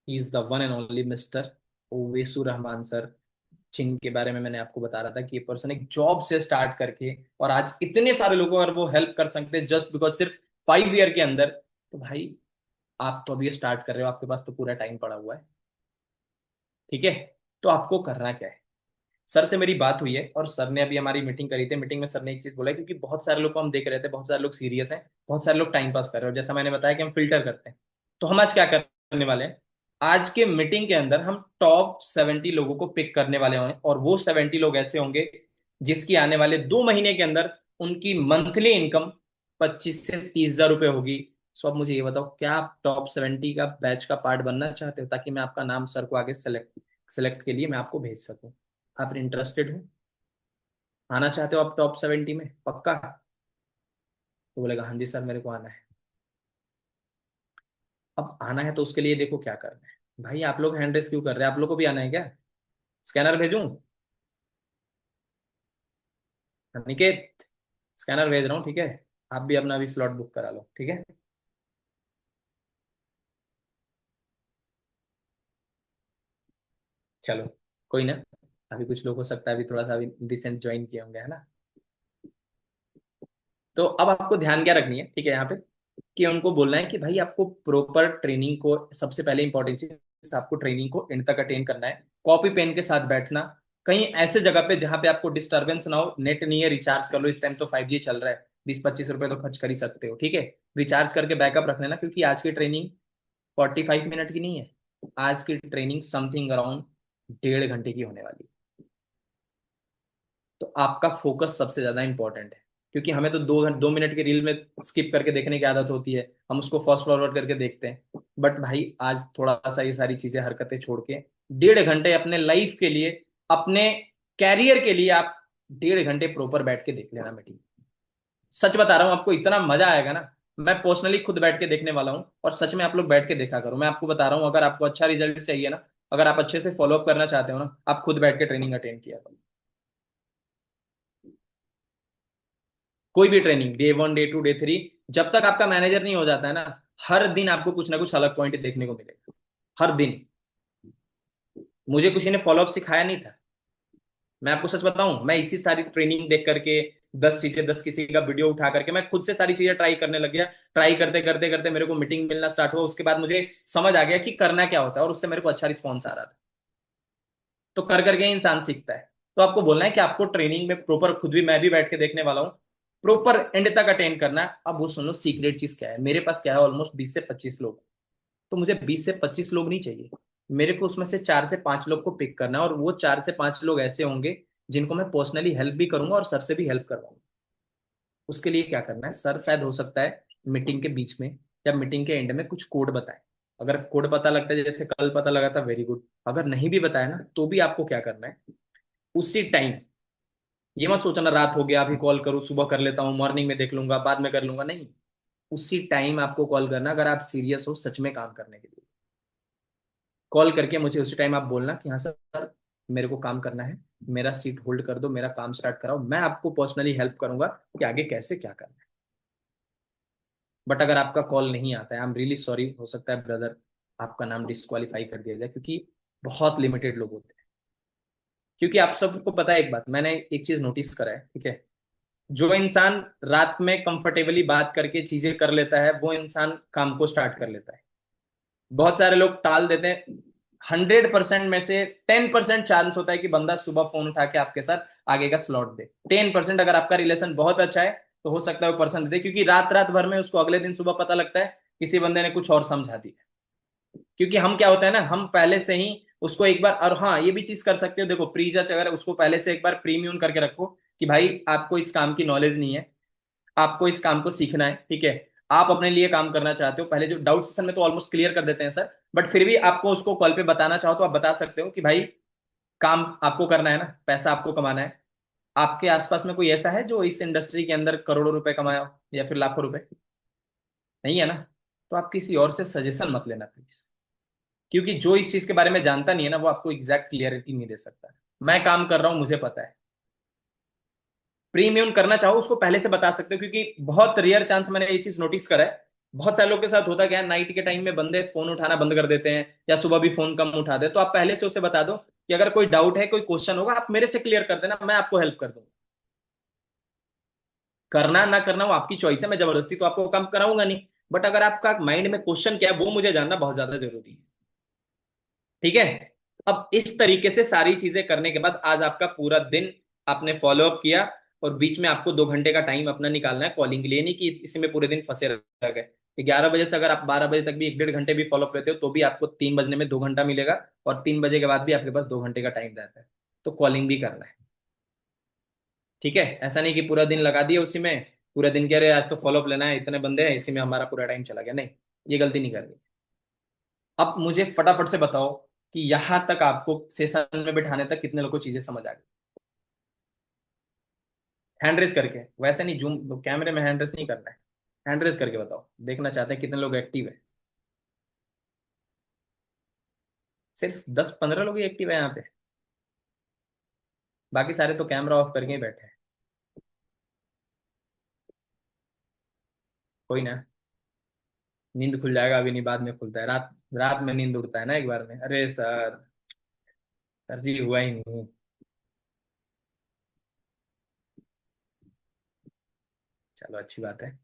S1: He is the one and only mister Owaisu Rahman sir, जिनके बारे में मैंने आपको बता रहा था कि ये पर्सन एक जॉब से स्टार्ट करके और आज इतने सारे लोगों को अगर वो हेल्प कर सकते हैं जस्ट बिकॉज सिर्फ 5 ईयर के अंदर, तो भाई आप तो अभी स्टार्ट कर रहे हो, आपके पास तो पूरा टाइम पड़ा हुआ है। ठीक है, तो आपको करना क्या है? सर से मेरी बात हुई है और सर ने अभी हमारी मीटिंग करी थी। मीटिंग में सर ने एक चीज बोला है, क्योंकि बहुत सारे लोग को हम देख रहे थे, बहुत सारे लोग सीरियस हैं, बहुत सारे लोग टाइम पास कर रहे हो, जैसा मैंने बताया कि हम फिल्टर करते हैं। तो हम आज क्या करने वाले हैं, आज के मीटिंग के अंदर हम टॉप 70 लोगों को पिक करने वाले हैं, और वो 70 लोग ऐसे होंगे जिसकी आने वाले 2 महीने के अंदर उनकी मंथली इनकम 25 से 30 हजार रुपये होगी। सो अब मुझे ये बताओ, क्या आप टॉप 70 का बैच का पार्ट बनना चाहते हो, ताकि मैं आपका नाम सर को आगे सेलेक्ट सेलेक्ट के लिए मैं आपको भेज सकूं। आप इंटरेस्टेड हो, आना चाहते हो आप टॉप 70 में पक्का? तो बोलेगा हाँ जी सर, मेरे को आना है। अब आना है तो उसके लिए देखो क्या करना है। भाई आप लोग हैंड रेस क्यों कर रहे हैं? आप लोग को भी आना है क्या? स्कैनर भेजूं? निकेत, स्कैनर भेज रहा हूँ, ठीक है? आप भी अपना भी स्लॉट बुक करा लो, ठीक है? चलो, कोई ना। अभी कुछ लोग हो सकता है अभी थोड़ा सा अभी रिसेंट ज्वाइन किए होंगे, है ना? तो अब आपको ध्यान क्या रखनी है, ठीक है, यहाँ पे, कि उनको बोलना है कि भाई आपको प्रॉपर ट्रेनिंग को, सबसे पहले इंपॉर्टेंट चीज, आपको ट्रेनिंग को एंड तक अटेंड करना है। कॉपी पेन के साथ बैठना। कहीं ऐसे जगह पे जहां पे आपको डिस्टरबेंस ना हो, नेट नहीं है रिचार्ज कर लो, इस टाइम तो 5G चल रहा है, 20-25 रुपए तो खर्च कर ही सकते हो, ठीक है? रिचार्ज करके बैकअप रख लेना, क्योंकि आज की ट्रेनिंग 45 मिनट की नहीं है। आज की ट्रेनिंग समथिंग अराउंड 1.5 घंटे की होने वाली है। तो आपका फोकस सबसे ज्यादा इंपॉर्टेंट है, क्योंकि हमें तो 2 मिनट की रील में स्किप करके देखने की आदत होती है, हम उसको फास्ट फॉरवर्ड करके देखते हैं। बट भाई आज थोड़ा सा ये सारी चीजें हरकतें छोड़ के 1.5 घंटे अपने लाइफ के लिए, अपने कैरियर के लिए आप 1.5 घंटे प्रॉपर बैठ के देख लेना मीटिंग। सच बता रहा हूँ, आपको इतना मजा आएगा ना। मैं पर्सनली खुद बैठ के देखने वाला हूँ, और सच में आप लोग बैठ के देखा करो। मैं आपको बता रहा हूँ, अगर आपको अच्छा रिजल्ट चाहिए ना, अगर आप अच्छे से फॉलोअप करना चाहते हो ना, आप खुद बैठ के ट्रेनिंग अटेंड किया करो। कोई भी ट्रेनिंग, डे 1 डे 2 डे 3, जब तक आपका मैनेजर नहीं हो जाता है ना, हर दिन आपको कुछ ना कुछ अलग पॉइंट देखने को मिलेगा, हर दिन। मुझे किसी ने फॉलोअप सिखाया नहीं था। मैं आपको सच बताऊं, मैं इसी सारी ट्रेनिंग देख करके 10 चीजें, 10 किसी का वीडियो उठा करके मैं खुद से सारी चीजें ट्राई करने लग गया। ट्राई करते करते करते मेरे को मीटिंग मिलना स्टार्ट हुआ, उसके बाद मुझे समझ आ गया कि करना क्या होता है, और उससे मेरे को अच्छा रिस्पॉन्स आ रहा था। तो कर करके ही इंसान सीखता है। तो आपको बोलना है कि आपको ट्रेनिंग में प्रॉपर, खुद भी मैं भी बैठ के देखने वाला हूँ, प्रॉपर एंड तक अटेंड करना है। अब वो सुन लो सीक्रेट चीज क्या है, मेरे पास क्या है, ऑलमोस्ट 20 से 25 लोग। तो मुझे 20 से 25 लोग नहीं चाहिए, मेरे को उसमें से 4 से 5 लोग को पिक करना है, और वो 4 से 5 लोग ऐसे होंगे जिनको मैं पर्सनली हेल्प भी करूंगा और सर से भी हेल्प करवाऊंगा। उसके लिए क्या करना है, सर शायद हो सकता है मीटिंग के बीच में या मीटिंग के एंड में कुछ कोड बताए। अगर कोड पता लगता है, जैसे कल पता लगा था, वेरी गुड। अगर नहीं भी बताया ना, तो भी आपको क्या करना है, उसी टाइम, ये मत सोचना रात हो गया अभी कॉल करूँ, सुबह कर लेता हूँ, मॉर्निंग में देख लूंगा, बाद में कर लूंगा, नहीं। उसी टाइम आपको कॉल करना, अगर आप सीरियस हो सच में काम करने के लिए। कॉल करके मुझे उसी टाइम आप बोलना कि हाँ सर, मेरे को काम करना है, मेरा सीट होल्ड कर दो, मेरा काम स्टार्ट कराओ, मैं आपको पर्सनली हेल्प करूंगा कि आगे कैसे क्या करना है। बट अगर आपका कॉल नहीं आता है, आई एम रियली सॉरी, हो सकता है ब्रदर आपका नाम डिस्क्वालीफाई कर दिया जाए, क्योंकि बहुत लिमिटेड लोग होते हैं। क्योंकि आप सबको पता है, एक बात मैंने एक चीज नोटिस करा है, ठीक है, जो इंसान रात में कंफर्टेबली बात करके चीजें कर लेता है, वो इंसान काम को स्टार्ट कर लेता है। बहुत सारे लोग टाल देते हैं। 100% में से 10% चांस होता है कि बंदा सुबह फोन उठा के आपके साथ आगे का स्लॉट दे। 10%, अगर आपका रिलेशन बहुत अच्छा है तो हो सकता है वो पर्सन दे, क्योंकि रात रात भर में उसको अगले दिन सुबह पता लगता है किसी बंदे ने कुछ और समझा दिया। क्योंकि हम क्या होता है ना, हम पहले से ही उसको एक बार, और हाँ ये भी चीज कर सकते हो, देखो प्री जज, अगर उसको पहले से एक बार प्रीम्यून करके रखो कि भाई आपको इस काम की नॉलेज नहीं है, आपको इस काम को सीखना है, ठीक है, आप अपने लिए काम करना चाहते हो, पहले जो डाउट सेशन में तो ऑलमोस्ट क्लियर कर देते हैं सर, बट फिर भी आपको उसको कॉल पे बताना चाहो तो आप बता सकते हो कि भाई काम आपको करना है ना, पैसा आपको कमाना है। आपके आसपास में कोई ऐसा है जो इस इंडस्ट्री के अंदर करोड़ों रुपए कमाया हो या फिर लाखों रुपए? नहीं है ना? तो आप किसी और से सजेशन मत लेना प्लीज, क्योंकि जो इस चीज के बारे में जानता नहीं है ना, वो आपको एग्जैक्ट क्लियरिटी नहीं दे सकता। मैं काम कर रहा हूं, मुझे पता है। प्रीमियम करना चाहो उसको पहले से बता सकते हो, क्योंकि बहुत रेयर चांस मैंने ये चीज नोटिस करा है, बहुत सारे लोग के साथ होता क्या है, नाइट के टाइम में बंदे फोन उठाना बंद कर देते हैं, या सुबह भी फोन कम उठाते हैं। तो आप पहले से उसे बता दो कि अगर कोई डाउट है, कोई क्वेश्चन होगा, आप मेरे से क्लियर कर देना, मैं आपको हेल्प कर दूंगा। करना ना करना वो आपकी चॉइस है, मैं जबरदस्ती तो आपको काम कराऊंगा नहीं। बट अगर आपका माइंड में क्वेश्चन क्या है, वो मुझे जानना बहुत ज्यादा जरूरी है, ठीक है? अब इस तरीके से सारी चीजें करने के बाद आज आपका पूरा दिन आपने फॉलोअप किया, और बीच में आपको 2 घंटे का टाइम अपना निकालना है कॉलिंग के लिए, नहीं कि इसी में पूरे दिन फंसे रह गए। 11 बजे से अगर आप 12 बजे तक भी 1 डेढ़ घंटे भी फॉलोअप लेते हो तो भी आपको 3 बजने में 2 घंटा मिलेगा, और 3 बजे के बाद भी आपके पास 2 घंटे का टाइम रहता है। तो कॉलिंग भी करना है। ठीक है, ऐसा नहीं कि पूरा दिन लगा दिया उसी में, पूरा दिन कह रहे आज तो फॉलोअप लेना है, इतने बंदे हैं, इसी में हमारा पूरा टाइम चला गया, नहीं। ये गलती नहीं करनी। अब मुझे फटाफट से बताओ कि यहां तक आपको सेशन में बिठाने तक कितने लोगों को चीजें समझ आ गई। हैंड रेस करके, वैसे नहीं, जूम कैमरे में हैंड रेस नहीं करना है। हैंड रेस करके बताओ, देखना चाहते हैं कितने लोग एक्टिव है। सिर्फ 10-15 लोग ही एक्टिव है यहाँ पे, बाकी सारे तो कैमरा ऑफ करके ही बैठे हैं। कोई ना, नींद खुल जाएगा, अभी नहीं, बाद में खुलता है। रात रात में नींद उड़ता है ना एक बार में। अरे सर, सर जी हुआ ही नहीं। चलो अच्छी बात है,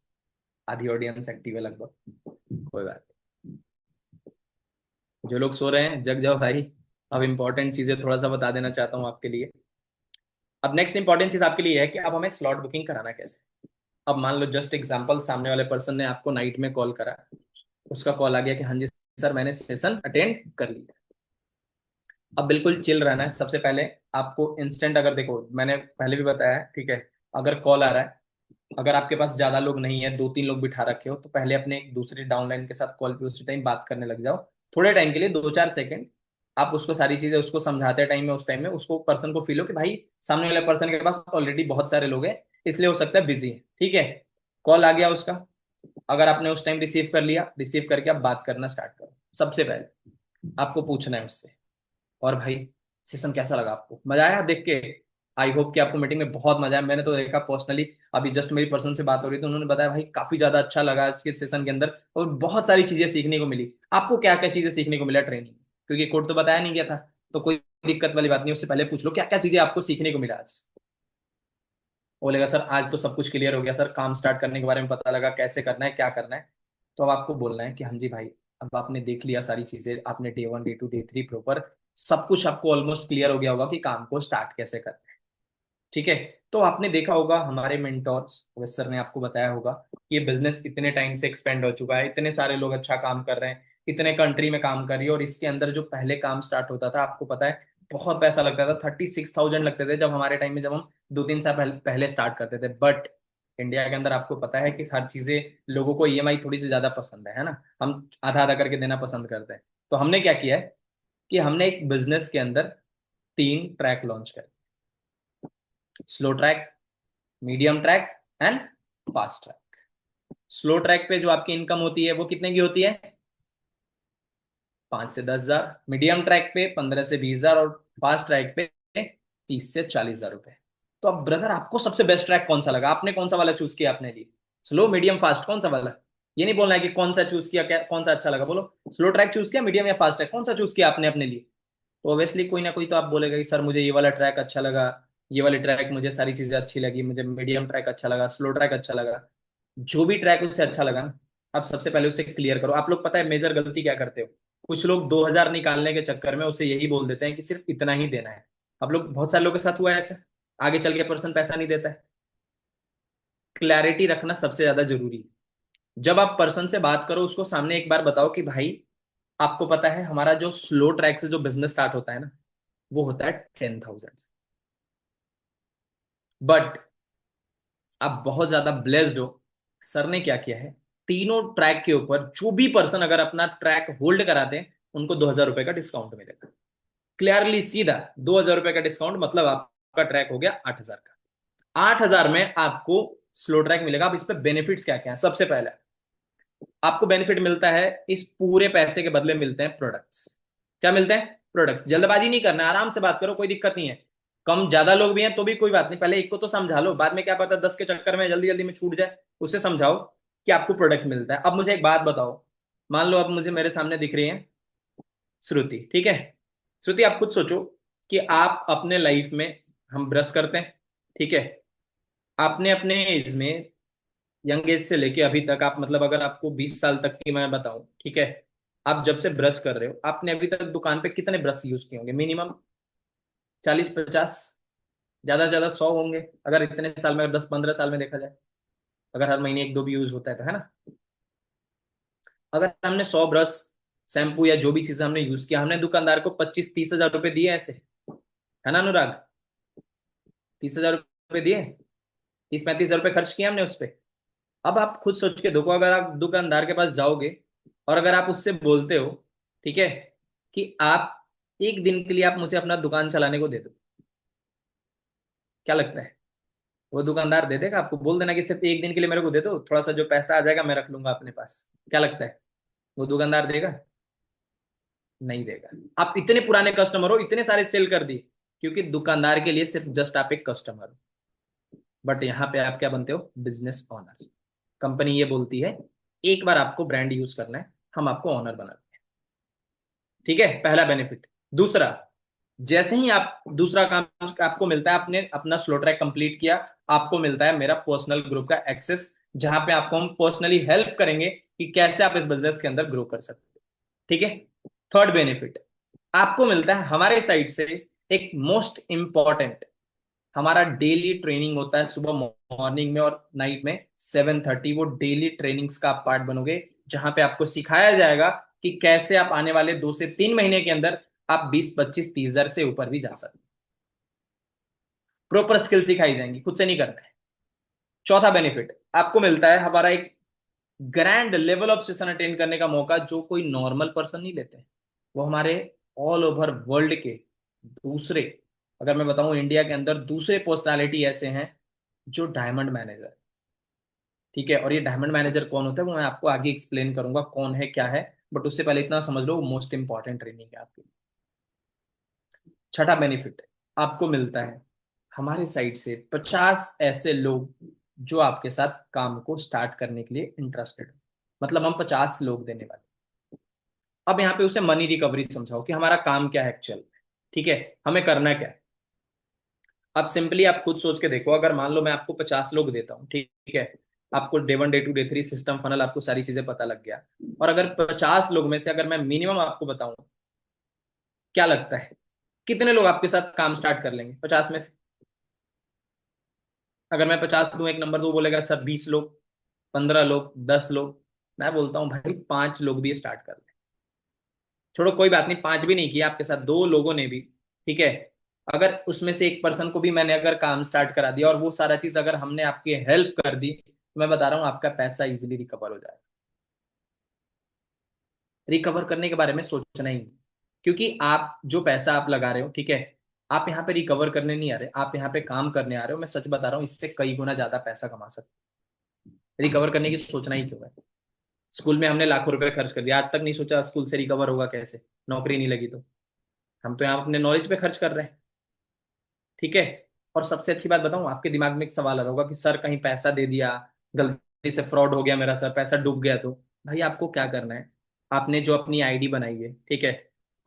S1: आधी ऑडियंस एक्टिव है लगभग। कोई बात नहीं, जो लोग सो रहे हैं जग जाओ भाई। अब इंपॉर्टेंट चीजें थोड़ा सा बता देना चाहता हूँ आपके लिए। अब नेक्स्ट इंपॉर्टेंट चीज आपके लिए है कि अब हमें स्लॉट बुकिंग कराना कैसे। अब मान लो जस्ट एग्जांपल, सामने वाले पर्सन ने आपको नाइट में कॉल करा, उसका कॉल आ गया कि हाँ जी सर मैंने सेशन अटेंड कर लिया। अब बिल्कुल चिल रहना है। सबसे पहले आपको इंस्टेंट, अगर देखो मैंने पहले भी बताया है, ठीक है, अगर कॉल आ रहा है, अगर आपके पास ज्यादा लोग नहीं है, 2-3 लोग बिठा रखे हो, तो पहले अपने एक दूसरे डाउनलाइन के साथ कॉल पे उसी टाइम बात करने लग जाओ। थोड़े टाइम के लिए, 2-4 सेकंड। आप उसको सारी चीजें उसको समझाते टाइम में, उस टाइम में उसको पर्सन को फील हो कि भाई सामने वाले पर्सन के पास ऑलरेडी बहुत सारे लोग हैं, इसलिए हो सकता है बिजी है। ठीक है, कॉल आ गया उसका, अगर आपने उस टाइम रिसीव कर लिया, रिसीव करके आप बात करना स्टार्ट करो। सबसे पहले आपको पूछना है उससे, और भाई सेशन कैसा लगा, आपको मजा आया देख के। आई होप कि आपको मीटिंग में बहुत मजा आया। मैंने तो देखा पर्सनली, अभी जस्ट मेरी पर्सन से बात हो रही थी, उन्होंने बताया भाई काफी ज्यादा अच्छा लगा इसके सेशन के अंदर, और बहुत सारी चीजें सीखने को मिली। आपको क्या क्या चीजें सीखने को मिला ट्रेनिंग, क्योंकि कोड तो बताया नहीं गया था। तो कोई दिक्कत वाली बात नहीं, उससे पहले पूछ लो क्या क्या चीजें आपको सीखने को मिला आज। बोलेगा सर आज तो सब कुछ क्लियर हो गया सर, काम स्टार्ट करने के बारे में पता लगा, कैसे करना है क्या करना है। तो अब आपको बोलना है कि हाँ जी भाई, अब आपने देख लिया सारी चीजें, आपने डे 1 डे 2 डे 3 प्रॉपर सब कुछ आपको ऑलमोस्ट क्लियर हो गया होगा कि काम को स्टार्ट कैसे करना है। ठीक है, तो आपने देखा होगा हमारे मेंटोर्स सर ने आपको बताया होगा कि ये बिजनेस इतने टाइम से एक्सपेंड हो चुका है, इतने सारे लोग अच्छा काम कर रहे हैं, इतने कंट्री में काम कर रही है, और इसके अंदर जो पहले काम स्टार्ट होता था आपको पता है बहुत पैसा लगता था, 36,000 लगते थे जब हमारे टाइम में, जब हम 2-3 साल पहले स्टार्ट करते थे। बट इंडिया के अंदर आपको पता है कि हर चीजें, लोगों को ईएमआई थोड़ी सी ज्यादा पसंद है ना, हम आधा आधा करके देना पसंद करते हैं। तो हमने क्या किया है कि हमने एक बिजनेस के अंदर 3 ट्रैक लॉन्च कर, slow track, medium track and fast track. Slow track पे जो आपकी इनकम होती है वो कितने की होती है, 5 से 10 हजार। मीडियम ट्रैक पे 15 से 20 हजार, और फास्ट ट्रैक पे 30 से 40 हजार रुपए। तो अब ब्रदर आपको सबसे बेस्ट ट्रैक कौन सा लगा, आपने कौन सा वाला चूज किया अपने लिए, स्लो मीडियम फास्ट कौन सा वाला। ये नहीं बोलना है कि कौन सा चूज किया, क्या कौन सा अच्छा लगा, बोलो स्लो ट्रैक चूज किया, मीडियम या फास्ट ट्रैक, कौन सा चूज किया आपने अपने लिए। तो ऑब्वियसली कोई ना कोई तो आप बोलेगा कि सर मुझे ये वाला ट्रैक अच्छा लगा, ये वाली ट्रैक मुझे सारी चीजें अच्छी लगी, मुझे मीडियम ट्रैक अच्छा लगा, स्लो ट्रैक अच्छा लगा। जो भी ट्रैक उसे अच्छा लगा ना, आप सबसे पहले उसे क्लियर करो। आप लोग पता है मेजर गलती क्या करते हो, कुछ लोग 2,000 निकालने के चक्कर में उसे यही बोल देते हैं कि सिर्फ इतना ही देना है। आप लोग, बहुत सारे लोगों के साथ हुआ है ऐसा, आगे चल के पर्सन पैसा नहीं देता है। क्लैरिटी रखना सबसे ज्यादा जरूरी है। जब आप पर्सन से बात करो, उसको सामने एक बार बताओ कि भाई आपको पता है हमारा जो स्लो ट्रैक से जो बिजनेस स्टार्ट होता है ना, वो होता है 10,000 से। बट आप बहुत ज्यादा ब्लेस्ड हो, सर ने क्या किया है, तीनों ट्रैक के ऊपर जो भी पर्सन अगर अपना ट्रैक होल्ड कराते हैं उनको 2,000 रुपए का डिस्काउंट मिलेगा। क्लियरली सीधा 2,000 रुपए का डिस्काउंट, मतलब आपका ट्रैक हो गया 8,000 का। 8,000 में आपको स्लो ट्रैक मिलेगा। अब इस पे बेनिफिट्स क्या क्या है, सबसे पहले आपको बेनिफिट मिलता है, इस पूरे पैसे के बदले मिलते हैं प्रोडक्ट्स। क्या मिलते हैं, प्रोडक्ट्स। जल्दबाजी नहीं करना है, आराम से बात करो, कोई दिक्कत नहीं है। कम ज्यादा लोग भी हैं तो भी कोई बात नहीं, पहले एक को तो समझा लो, बाद में क्या पता 10 के चक्कर में जल्दी जल्दी में छूट जाए। उसे समझाओ कि आपको प्रोडक्ट मिलता है। अब मुझे एक बात बताओ, मान लो अब मुझे मेरे सामने दिख रही है श्रुति, ठीक है। श्रुति आप खुद सोचो कि आप अपने लाइफ में, हम ब्रश करते हैं, ठीक है, आपने अपने एज में, यंग एज से लेके अभी तक आप, मतलब अगर आपको 20 साल तक की मैं बताऊं, ठीक है, आप जब से ब्रश कर रहे हो, आपने अभी तक दुकान पे कितने ब्रश यूज किए होंगे, मिनिमम 40-50, ज्यादा से ज्यादा 100 होंगे, अगर इतने साल में, 10-15 साल में देखा जाए, अगर हर महीने एक दो भी यूज होता है तो, है ना। अगर हमने 100 ब्रश, शैम्पू या जो भी चीजें हमने यूज किया, हमने दुकानदार को 25-30 हजार रुपए दिए ऐसे, है ना अनुराग? 30 हजार रुपए दिए, 30-35 हजार रुपए खर्च किए हमने उस पे। अब आप खुद सोच के देखो, अगर आप दुकानदार के पास जाओगे और अगर आप उससे बोलते हो, ठीक है, कि आप एक दिन के लिए आप मुझे अपना दुकान चलाने को दे दो, क्या लगता है? वो दुकानदार दे देगा आपको? बोल देना कि सिर्फ एक दिन के लिए मेरे को दे दो, थोड़ा सा जो पैसा आ जाएगा मैं रख लूंगा अपने पास, क्या लगता है? वो दुकानदार देगा? नहीं देगा। आप इतने पुराने कस्टमर हो, इतने सारे सेल कर दिए, क्योंकि दुकानदार के लिए सिर्फ जस्ट आप एक कस्टमर हो। बट यहाँ पे आप क्या बनते हो? Business honour. कंपनी ये बोलती है एक बार आपको ब्रांड यूज करना है, हम आपको ऑनर बनाते हैं। ठीक है, पहला बेनिफिट। दूसरा, जैसे ही आप दूसरा काम आपको मिलता है, आपने अपना स्लो ट्रैक कंप्लीट किया, आपको मिलता है मेरा पर्सनल ग्रुप का एक्सेस, जहां पे आपको हम पर्सनली हेल्प करेंगे कि कैसे आप इस बिजनेस के अंदर ग्रो कर सकते हो। ठीक है। थर्ड बेनिफिट, आपको मिलता है हमारे साइड से एक मोस्ट इंपॉर्टेंट, हमारा डेली ट्रेनिंग होता है सुबह मॉर्निंग में और नाइट में 7:30। वो डेली ट्रेनिंग्स का आप पार्ट बनोगे, जहां पे आपको सिखाया जाएगा कि कैसे आप आने वाले 2 से 3 महीने के अंदर आप 20-25-30 हजार से ऊपर भी जा सकते। प्रॉपर स्किल सिखाई जाएंगी, खुद से नहीं करना है। चौथा बेनिफिट, आपको मिलता है हमारा एक grand level of session attend करने का मौका, जो कोई नॉर्मल पर्सन नहीं लेते हैं। वो हमारे ऑल ओवर वर्ल्ड के दूसरे, अगर मैं बताऊं इंडिया के अंदर दूसरे पर्सनालिटी ऐसे हैं जो डायमंड मैनेजर। ठीक है, और ये डायमंड मैनेजर कौन होता है वो मैं आपको आगे एक्सप्लेन करूंगा कौन है क्या है। बट उससे पहले इतना समझ लो, वो मोस्ट इंपॉर्टेंट ट्रेनिंग है आपकी। छठा बेनिफिट, आपको मिलता है हमारे साइड से 50 ऐसे लोग जो आपके साथ काम को स्टार्ट करने के लिए इंटरेस्टेड। मतलब हम 50 लोग देने वाले। अब यहाँ पे उसे मनी रिकवरी समझाओ कि हमारा काम क्या है एक्चुअल। ठीक है, हमें करना क्या है। अब सिंपली आप खुद सोच के देखो, अगर मान लो मैं आपको 50 लोग देता हूँ, ठीक है, आपको day 1 day 2 day 3 system funnel आपको सारी चीजें पता लग गया, और अगर 50 लोग में से अगर मैं मिनिमम आपको बताऊं, क्या लगता है कितने लोग आपके साथ काम स्टार्ट कर लेंगे 50 में से? अगर मैं 50 दूं, एक नंबर दूं, बोलेगा सर 20 लोग, 15 लोग, 10 लोग। मैं बोलता हूँ भाई 5 लोग भी स्टार्ट कर ले। छोड़ो कोई बात नहीं, 5 भी नहीं किया आपके साथ 2 लोगों ने भी, ठीक है, अगर उसमें से एक पर्सन को भी मैंने अगर काम स्टार्ट करा दिया और वो सारा चीज अगर हमने आपकी हेल्प कर दी, तो मैं बता रहा हूँ आपका पैसा इजीली रिकवर हो जाएगा। रिकवर करने के बारे में सोचना ही नहीं, क्योंकि आप जो पैसा आप लगा रहे हो, ठीक है, आप यहाँ पे रिकवर करने नहीं आ रहे, आप यहाँ पे काम करने आ रहे हो। मैं सच बता रहा हूँ, इससे कई गुना ज्यादा पैसा कमा सकते। रिकवर करने की सोचना ही क्यों है? स्कूल में हमने लाखों रुपए खर्च कर दिया, आज तक नहीं सोचा स्कूल से रिकवर होगा कैसे, नौकरी नहीं लगी तो। हम तो यहाँ अपने नॉलेज पे खर्च कर रहे हैं। ठीक है। और सबसे अच्छी बात बताऊं, आपके दिमाग में एक सवाल आ रहा होगा कि सर कहीं पैसा दे दिया, गलती से फ्रॉड हो गया मेरा, सर पैसा डूब गया तो। भाई आपको क्या करना है, आपने जो अपनी आईडी बनाई है, ठीक है,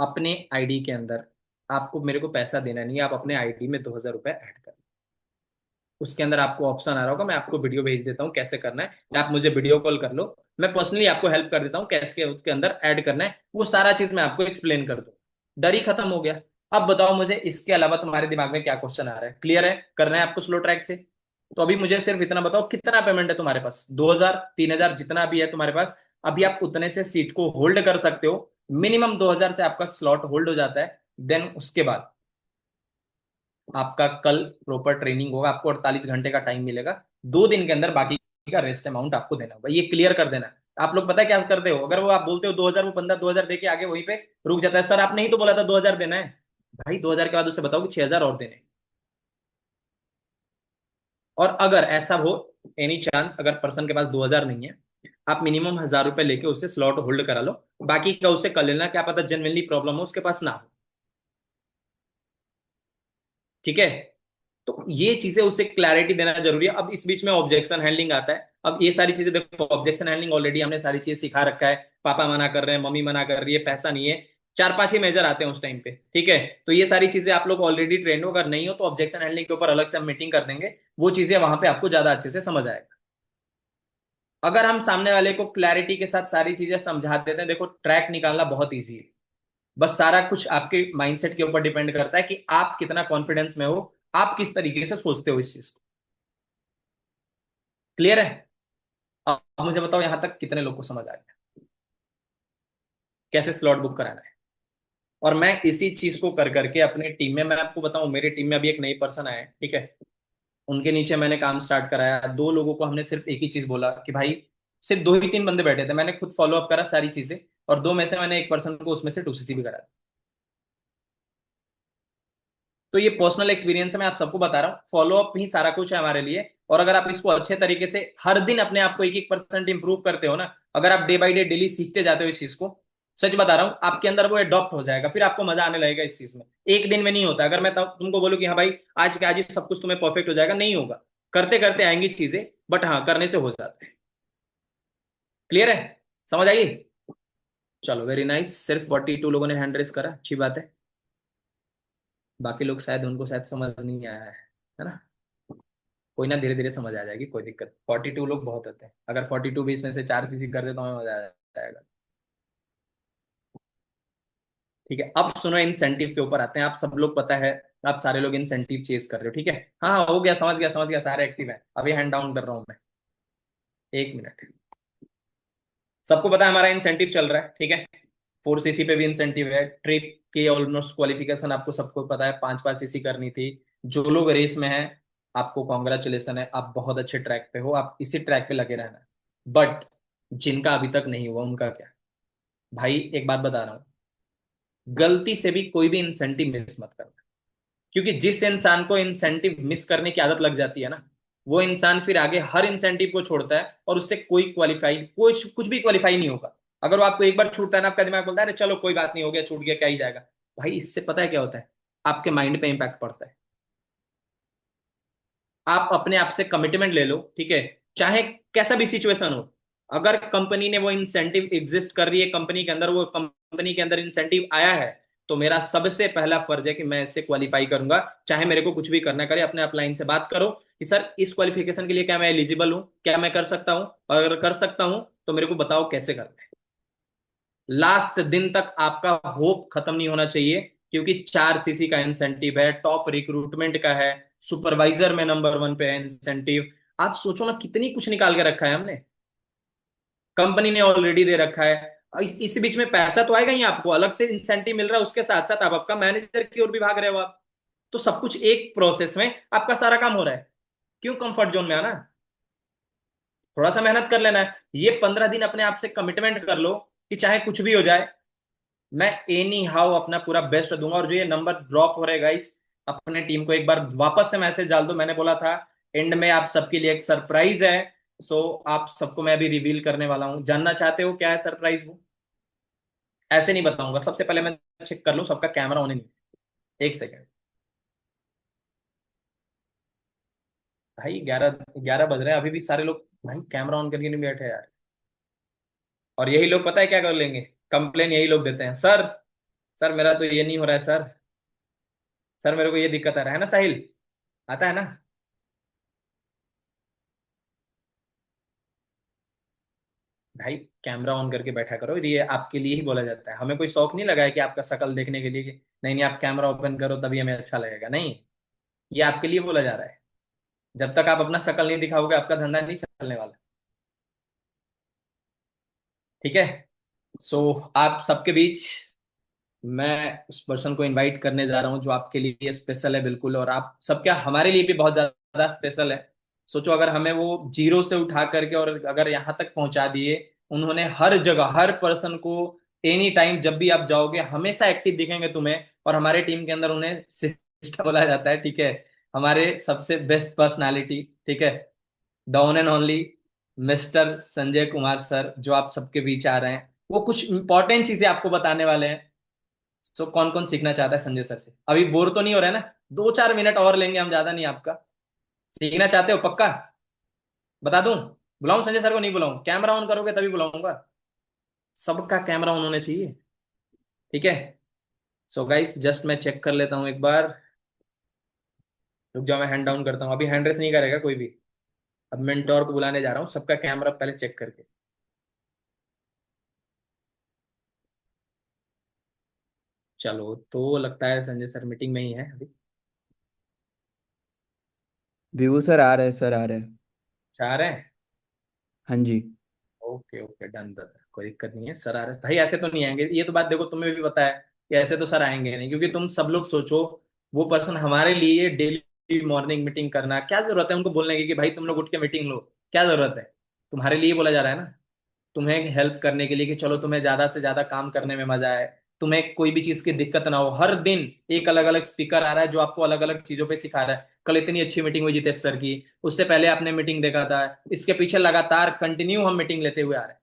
S1: अपने आईडी के अंदर आपको मेरे को पैसा देना नहीं है, आप अपने आईडी में 2,000 रुपए ऐड कर। उसके अंदर आपको ऑप्शन आ रहा होगा, मैं आपको वीडियो भेज देता हूँ कैसे करना है, या आप मुझे वीडियो कॉल कर लो, मैं पर्सनली आपको हेल्प कर देता हूँ कैसे उसके अंदर ऐड करना है, वो सारा चीज मैं आपको एक्सप्लेन कर दूँ। डर ही खत्म हो गया। अब बताओ मुझे इसके अलावा तुम्हारे दिमाग में क्या क्वेश्चन आ रहा है? क्लियर है, करना है आपको स्लो ट्रैक से? तो अभी मुझे सिर्फ इतना बताओ, कितना पेमेंट है तुम्हारे पास? 2,000, 3,000, जितना भी है तुम्हारे पास, अभी आप उतने से सीट को होल्ड कर सकते हो। मिनिमम 2,000 से आपका स्लॉट होल्ड हो जाता है। देन उसके बाद आपका कल प्रॉपर ट्रेनिंग होगा, आपको 48 घंटे का टाइम मिलेगा। 2 दिन के अंदर बाकी का रेस्ट अमाउंट आपको देना होगा, ये क्लियर कर देना। आप लोग पता है क्या करते हो, अगर वो आप बोलते हो 2,000, वो बंदा 2,000 दे के आगे वहीं पे रुक जाता है, सर आपने ही तो बोला था 2,000 देना है। भाई 2,000 के बाद उसे बताओ कि 6,000 और देने। और अगर ऐसा हो, एनी चांस अगर पर्सन के पास 2,000 नहीं है, आप मिनिमम 1,000 रुपए लेके उससे स्लॉट होल्ड करा लो, बाकी का उससे कर लेना, क्या पता जेन्युइनली प्रॉब्लम हो उसके पास ना हो। ठीक है। तो ये चीजें उसे क्लैरिटी देना जरूरी है। अब इस बीच में ऑब्जेक्शन हैंडलिंग आता है। अब ये सारी चीजें देखो, ऑब्जेक्शन हैंडलिंग ऑलरेडी हमने सारी चीजें सिखा रखा है। पापा मना कर रहे हैं, मम्मी मना कर रही है, पैसा नहीं है, 4-5 ही मेजर आते हैं उस टाइम पे। ठीक है, तो ये सारी चीजें आप लोग ऑलरेडी ट्रेंड हो, अगर नहीं हो तो ऑब्जेक्शन हैंडलिंग के ऊपर अलग से हम मीटिंग कर देंगे, वो चीजें वहां पे आपको ज्यादा अच्छे से समझ आएगा। अगर हम सामने वाले को क्लैरिटी के साथ सारी चीजें समझा देते हैं, देखो ट्रैक निकालना बहुत ईजी है। बस सारा कुछ आपके माइंडसेट के ऊपर डिपेंड करता है कि आप कितना कॉन्फिडेंस में हो, आप किस तरीके से सोचते हो इस चीज को। क्लियर है? अब मुझे बताओ यहां तक कितने लोग को समझ आ गया? कैसे स्लॉट बुक कराना है। और मैं इसी चीज को कर करके अपने टीम में, मैं आपको बताऊं, मेरी टीम में अभी एक नई पर्सन आया है, ठीक है। उनके नीचे मैंने काम स्टार्ट कराया, दो लोगों को हमने सिर्फ एक ही चीज बोला कि भाई, सिर्फ दो ही तीन बंदे बैठे थे, मैंने खुद फॉलो अप करा सारी चीजें। और दो में से मैंने एक पर्सन को उसमें से 2CC भी करा। तो ये पर्सनल एक्सपीरियंस है, मैं आप सबको बता रहा हूँ, फॉलो अप ही सारा कुछ है हमारे लिए। और अगर आप इसको अच्छे तरीके से हर दिन अपने आप को 1-1% इंप्रूव करते हो ना, अगर आप डे बाई डे डेली सीखते जाते हो इस चीज को, सच बता रहा हूँ, आपके अंदर वो अडॉप्ट हो जाएगा, फिर आपको मजा आने लगेगा इस चीज में। एक दिन में नहीं होता। अगर मैं तुमको बोलूँ कि हाँ भाई, आज के आज ही सब कुछ तुम्हें परफेक्ट हो जाएगा, नहीं होगा। करते करते आएंगी चीजें, बट हाँ, करने से हो जाता है। क्लियर है? समझ आई? चलो, वेरी नाइस। सिर्फ 42 लोगों ने हैंड रेस करा, अच्छी बात है। बाकी लोग शायद, उनको शायद समझ नहीं आया है ना? कोई ना, धीरे धीरे समझ आ जाएगी, कोई दिक्कत। 42 लोग बहुत होते हैं, अगर 42 बीस में से 4 CC कर दे तो हमें मजा आ जाएगा। ठीक है, अब सुनो, इंसेंटिव के ऊपर आते हैं। आप सब लोग पता है, आप सारे लोग इंसेंटिव चेज कर रहे हो, ठीक है। हाँ हाँ, हो गया, समझ गया समझ गया, सारे एक्टिव हैं, अभी हैंड डाउन कर रहा हूँ मैं। 1 मिनट। सबको पता है हमारा इंसेंटिव चल रहा है, ठीक है। 4 CC पे भी इंसेंटिव है, ट्रिप की ऑलमोस्ट क्वालिफिकेशन आपको सबको पता है, 5-5 CC करनी थी। जो लोग रेस में हैं, आपको कॉन्ग्रेचुलेसन है, आप बहुत अच्छे ट्रैक पे हो, आप इसी ट्रैक पे लगे रहना। बट जिनका अभी तक नहीं हुआ, उनका क्या? भाई एक बात बता रहा हूँ, गलती से भी कोई भी इंसेंटिव मिस मत करना। क्योंकि जिस इंसान को इंसेंटिव मिस करने की आदत लग जाती है ना, वो इंसान फिर आगे हर इंसेंटिव को छोड़ता है, और उससे कोई क्वालिफाई, कुछ कुछ भी क्वालिफाई नहीं होगा। अगर वो आपको एक बार छूटता है ना, आपका दिमाग बोलता है अरे चलो कोई बात नहीं, हो गया, छूट गया, क्या ही जाएगा। भाई इससे पता है क्या होता है? आपके माइंड पे इंपैक्ट पड़ता है। आप अपने आप से कमिटमेंट ले लो, ठीक है। चाहे कैसा भी सिचुएशन हो, अगर कंपनी ने वो इंसेंटिव एग्जिस्ट कर रही है, कंपनी के अंदर, वो कंपनी के अंदर इंसेंटिव आया है, तो मेरा सबसे पहला फर्ज है कि मैं इससे क्वालिफाई करूंगा। चाहे मेरे को कुछ भी करना करे, अपने अपलाइन से बात करो कि सर, इस क्वालिफिकेशन के लिए क्या मैं एलिजिबल हूं, क्या मैं कर सकता हूं, अगर कर सकता हूं तो मेरे को बताओ कैसे करना है। लास्ट दिन तक आपका होप खत्म नहीं होना चाहिए, क्योंकि 4 CC का इंसेंटिव है, टॉप रिक्रूटमेंट का है, सुपरवाइजर में नंबर 1 पे है इंसेंटिव। आप सोचो ना, कितनी कुछ निकाल के रखा है हमने, कंपनी ने ऑलरेडी दे रखा है। इस बीच में पैसा तो आएगा ही, आपको अलग से इंसेंटिव मिल रहा है, उसके साथ साथ आप आपका मैनेजर की ओर भी भाग रहे हो आप। तो सब कुछ एक प्रोसेस में आपका सारा काम हो रहा है। क्यों कंफर्ट जोन में आना? थोड़ा सा मेहनत कर लेना है। ये 15 दिन अपने आप से कमिटमेंट कर लो कि चाहे कुछ भी हो जाए, मैं एनी हाउ अपना पूरा बेस्ट दूंगा। और जो ये नंबर ड्रॉप हो रहे गाइस, अपने टीम को एक बार वापस से मैसेज डाल दो। मैंने बोला था एंड में आप सबके लिए एक सरप्राइज है। सो आप सबको मैं अभी रिवील करने वाला हूं, जानना चाहते हो क्या है सरप्राइज? वो ऐसे नहीं बताऊंगा, सबसे पहले मैं चेक कर लूं सबका कैमरा ऑन है नहीं। 1 सेकेंड। भाई 11 11 बज रहे हैं, अभी भी सारे लोग भाई कैमरा ऑन करके नहीं बैठे यार। और यही लोग पता है क्या कर लेंगे? कंप्लेन यही लोग देते हैं, सर, सर मेरा तो ये नहीं हो रहा है सर, सर मेरे को ये दिक्कत आ रहा है ना साहिल, आता है ना। भाई कैमरा ऑन करके बैठा करो, ये आपके लिए ही बोला जाता है, हमें कोई शौक नहीं लगा है कि आपका शक्ल देखने के लिए कि नहीं नहीं आप कैमरा ओपन करो तभी हमें अच्छा लगेगा, नहीं। ये आपके लिए बोला जा रहा है। जब तक आप अपना शक्ल नहीं दिखाओगे, आपका धंधा नहीं चलने वाला। ठीक है। सो आप सबके बीच मैं उस पर्सन को इनवाइट करने जा रहा हूँ जो आपके लिए स्पेशल है बिल्कुल, और आप सब क्या, हमारे लिए भी बहुत ज्यादा स्पेशल है। सोचो, अगर हमें वो जीरो से उठा करके और अगर यहाँ तक पहुंचा दिए, उन्होंने हर जगह हर पर्सन को, एनी टाइम जब भी आप जाओगे हमेशा एक्टिव दिखेंगे तुम्हें। और हमारे टीम के अंदर उन्हें सिस्टम बोला जाता है, ठीक है। हमारे सबसे बेस्ट पर्सनालिटी, ठीक है, the one and only mister Sanjay Kumar sir, जो आप सबके बीच आ रहे हैं, वो कुछ इंपॉर्टेंट चीजें आपको बताने वाले हैं। सो कौन कौन सीखना चाहता है संजय सर से? अभी बोर तो नहीं हो रहा है ना? 2-4 मिनट और लेंगे हम, ज्यादा नहीं आपका। सीखना चाहते हो पक्का? बता दूं? बुलाऊं संजय सर को? नहीं बुलाऊं? कैमरा ऑन करोगे तभी बुलाऊंगा। सबका कैमरा ऑन होना चाहिए, ठीक है। सो गाइस, जस्ट मैं चेक कर लेता हूं एक बार। रुक जाओ, मैं हैंड डाउन करता हूं, अभी हैंड रेस नहीं करेगा कोई भी। अब मेंटोर को बुलाने जा रहा हूँ, सबका कैमरा पहले चेक करके। चलो, तो लगता है संजय सर मीटिंग में ही है अभी।
S2: विभू सर आ रहे हैं, सर आ रहे हैं।
S1: चाह रहे हैं?
S2: हाँ जी।
S1: Okay okay, done brother. कोई दिक्कत नहीं है, सर आ रहे भाई, ऐसे तो नहीं आएंगे, ये तो बात देखो तुम्हें भी पता है कि ऐसे तो सर आएंगे नहीं, क्योंकि तुम सब लोग सोचो, वो पर्सन हमारे लिए डेली मॉर्निंग मीटिंग करना, क्या जरूरत है उनको बोलने की कि भाई तुम लोग उठ के मीटिंग लो? क्या जरूरत है? तुम्हारे लिए बोला जा रहा है ना, तुम्हें हेल्प करने के लिए, कि चलो तुम्हें ज्यादा से ज्यादा काम करने में मजा आए, तुम्हें कोई भी चीज की दिक्कत ना हो। हर दिन एक अलग अलग स्पीकर आ रहा है जो आपको अलग अलग चीजों पे सिखा रहा है। कल इतनी अच्छी मीटिंग हुई जितेश सर की, उससे पहले आपने मीटिंग देखा था, इसके पीछे लगातार कंटिन्यू हम मीटिंग लेते हुए आ रहे हैं,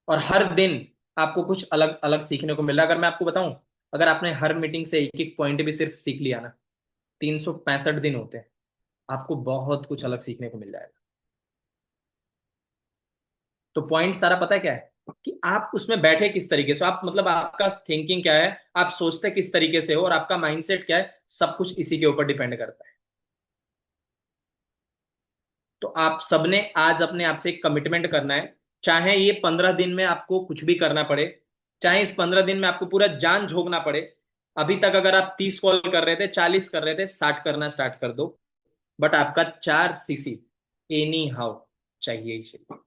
S1: और हर दिन आपको कुछ अलग अलग सीखने को मिल रहा है। अगर मैं आपको बताऊं, अगर आपने हर मीटिंग से एक एक पॉइंट भी सिर्फ सीख लिया ना, 365 दिन होते हैं, आपको बहुत कुछ अलग सीखने को मिल जाएगा। तो पॉइंट सारा पता है क्या है, कि आप उसमें बैठे किस तरीके से हो, आप मतलब आपका थिंकिंग क्या है, आप सोचते किस तरीके से हो, और आपका माइंडसेट क्या है, सब कुछ इसी के ऊपर डिपेंड करता है। तो आप सबने आज अपने आप से एक कमिटमेंट करना है, चाहे ये 15 दिन में आपको कुछ भी करना पड़े, चाहे इस 15 दिन में आपको पूरा जान झोंकना पड़े। अभी तक अगर आप 30 कॉल कर रहे थे, 40 कर रहे थे, 60 करना स्टार्ट कर दो, बट आपका 4 सीसी एनी हाउ चाहिए ही चाहिए।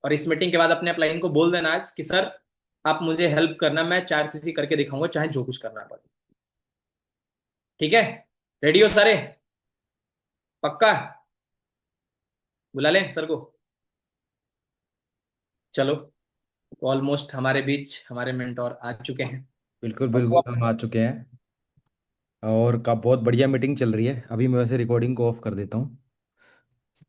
S1: और इस मीटिंग के बाद अपने अपलाइन को बोल देना आज कि सर आप मुझे हेल्प करना, मैं 4 सीसी करके दिखाऊंगा, चाहे जो कुछ करना पड़े। ठीक है? रेडी हो सारे? पक्का? बुला लें सर को? चलो, तो ऑलमोस्ट हमारे बीच हमारे मेंटोर आ चुके हैं।
S2: बिल्कुल
S1: और वो
S2: बिल्कुल, हम आ चुके हैं। और का बहुत बढ़िया मीटिंग चल रही है। अभी मैं वैसे रिकॉर्डिंग को ऑफ कर देता हूँ।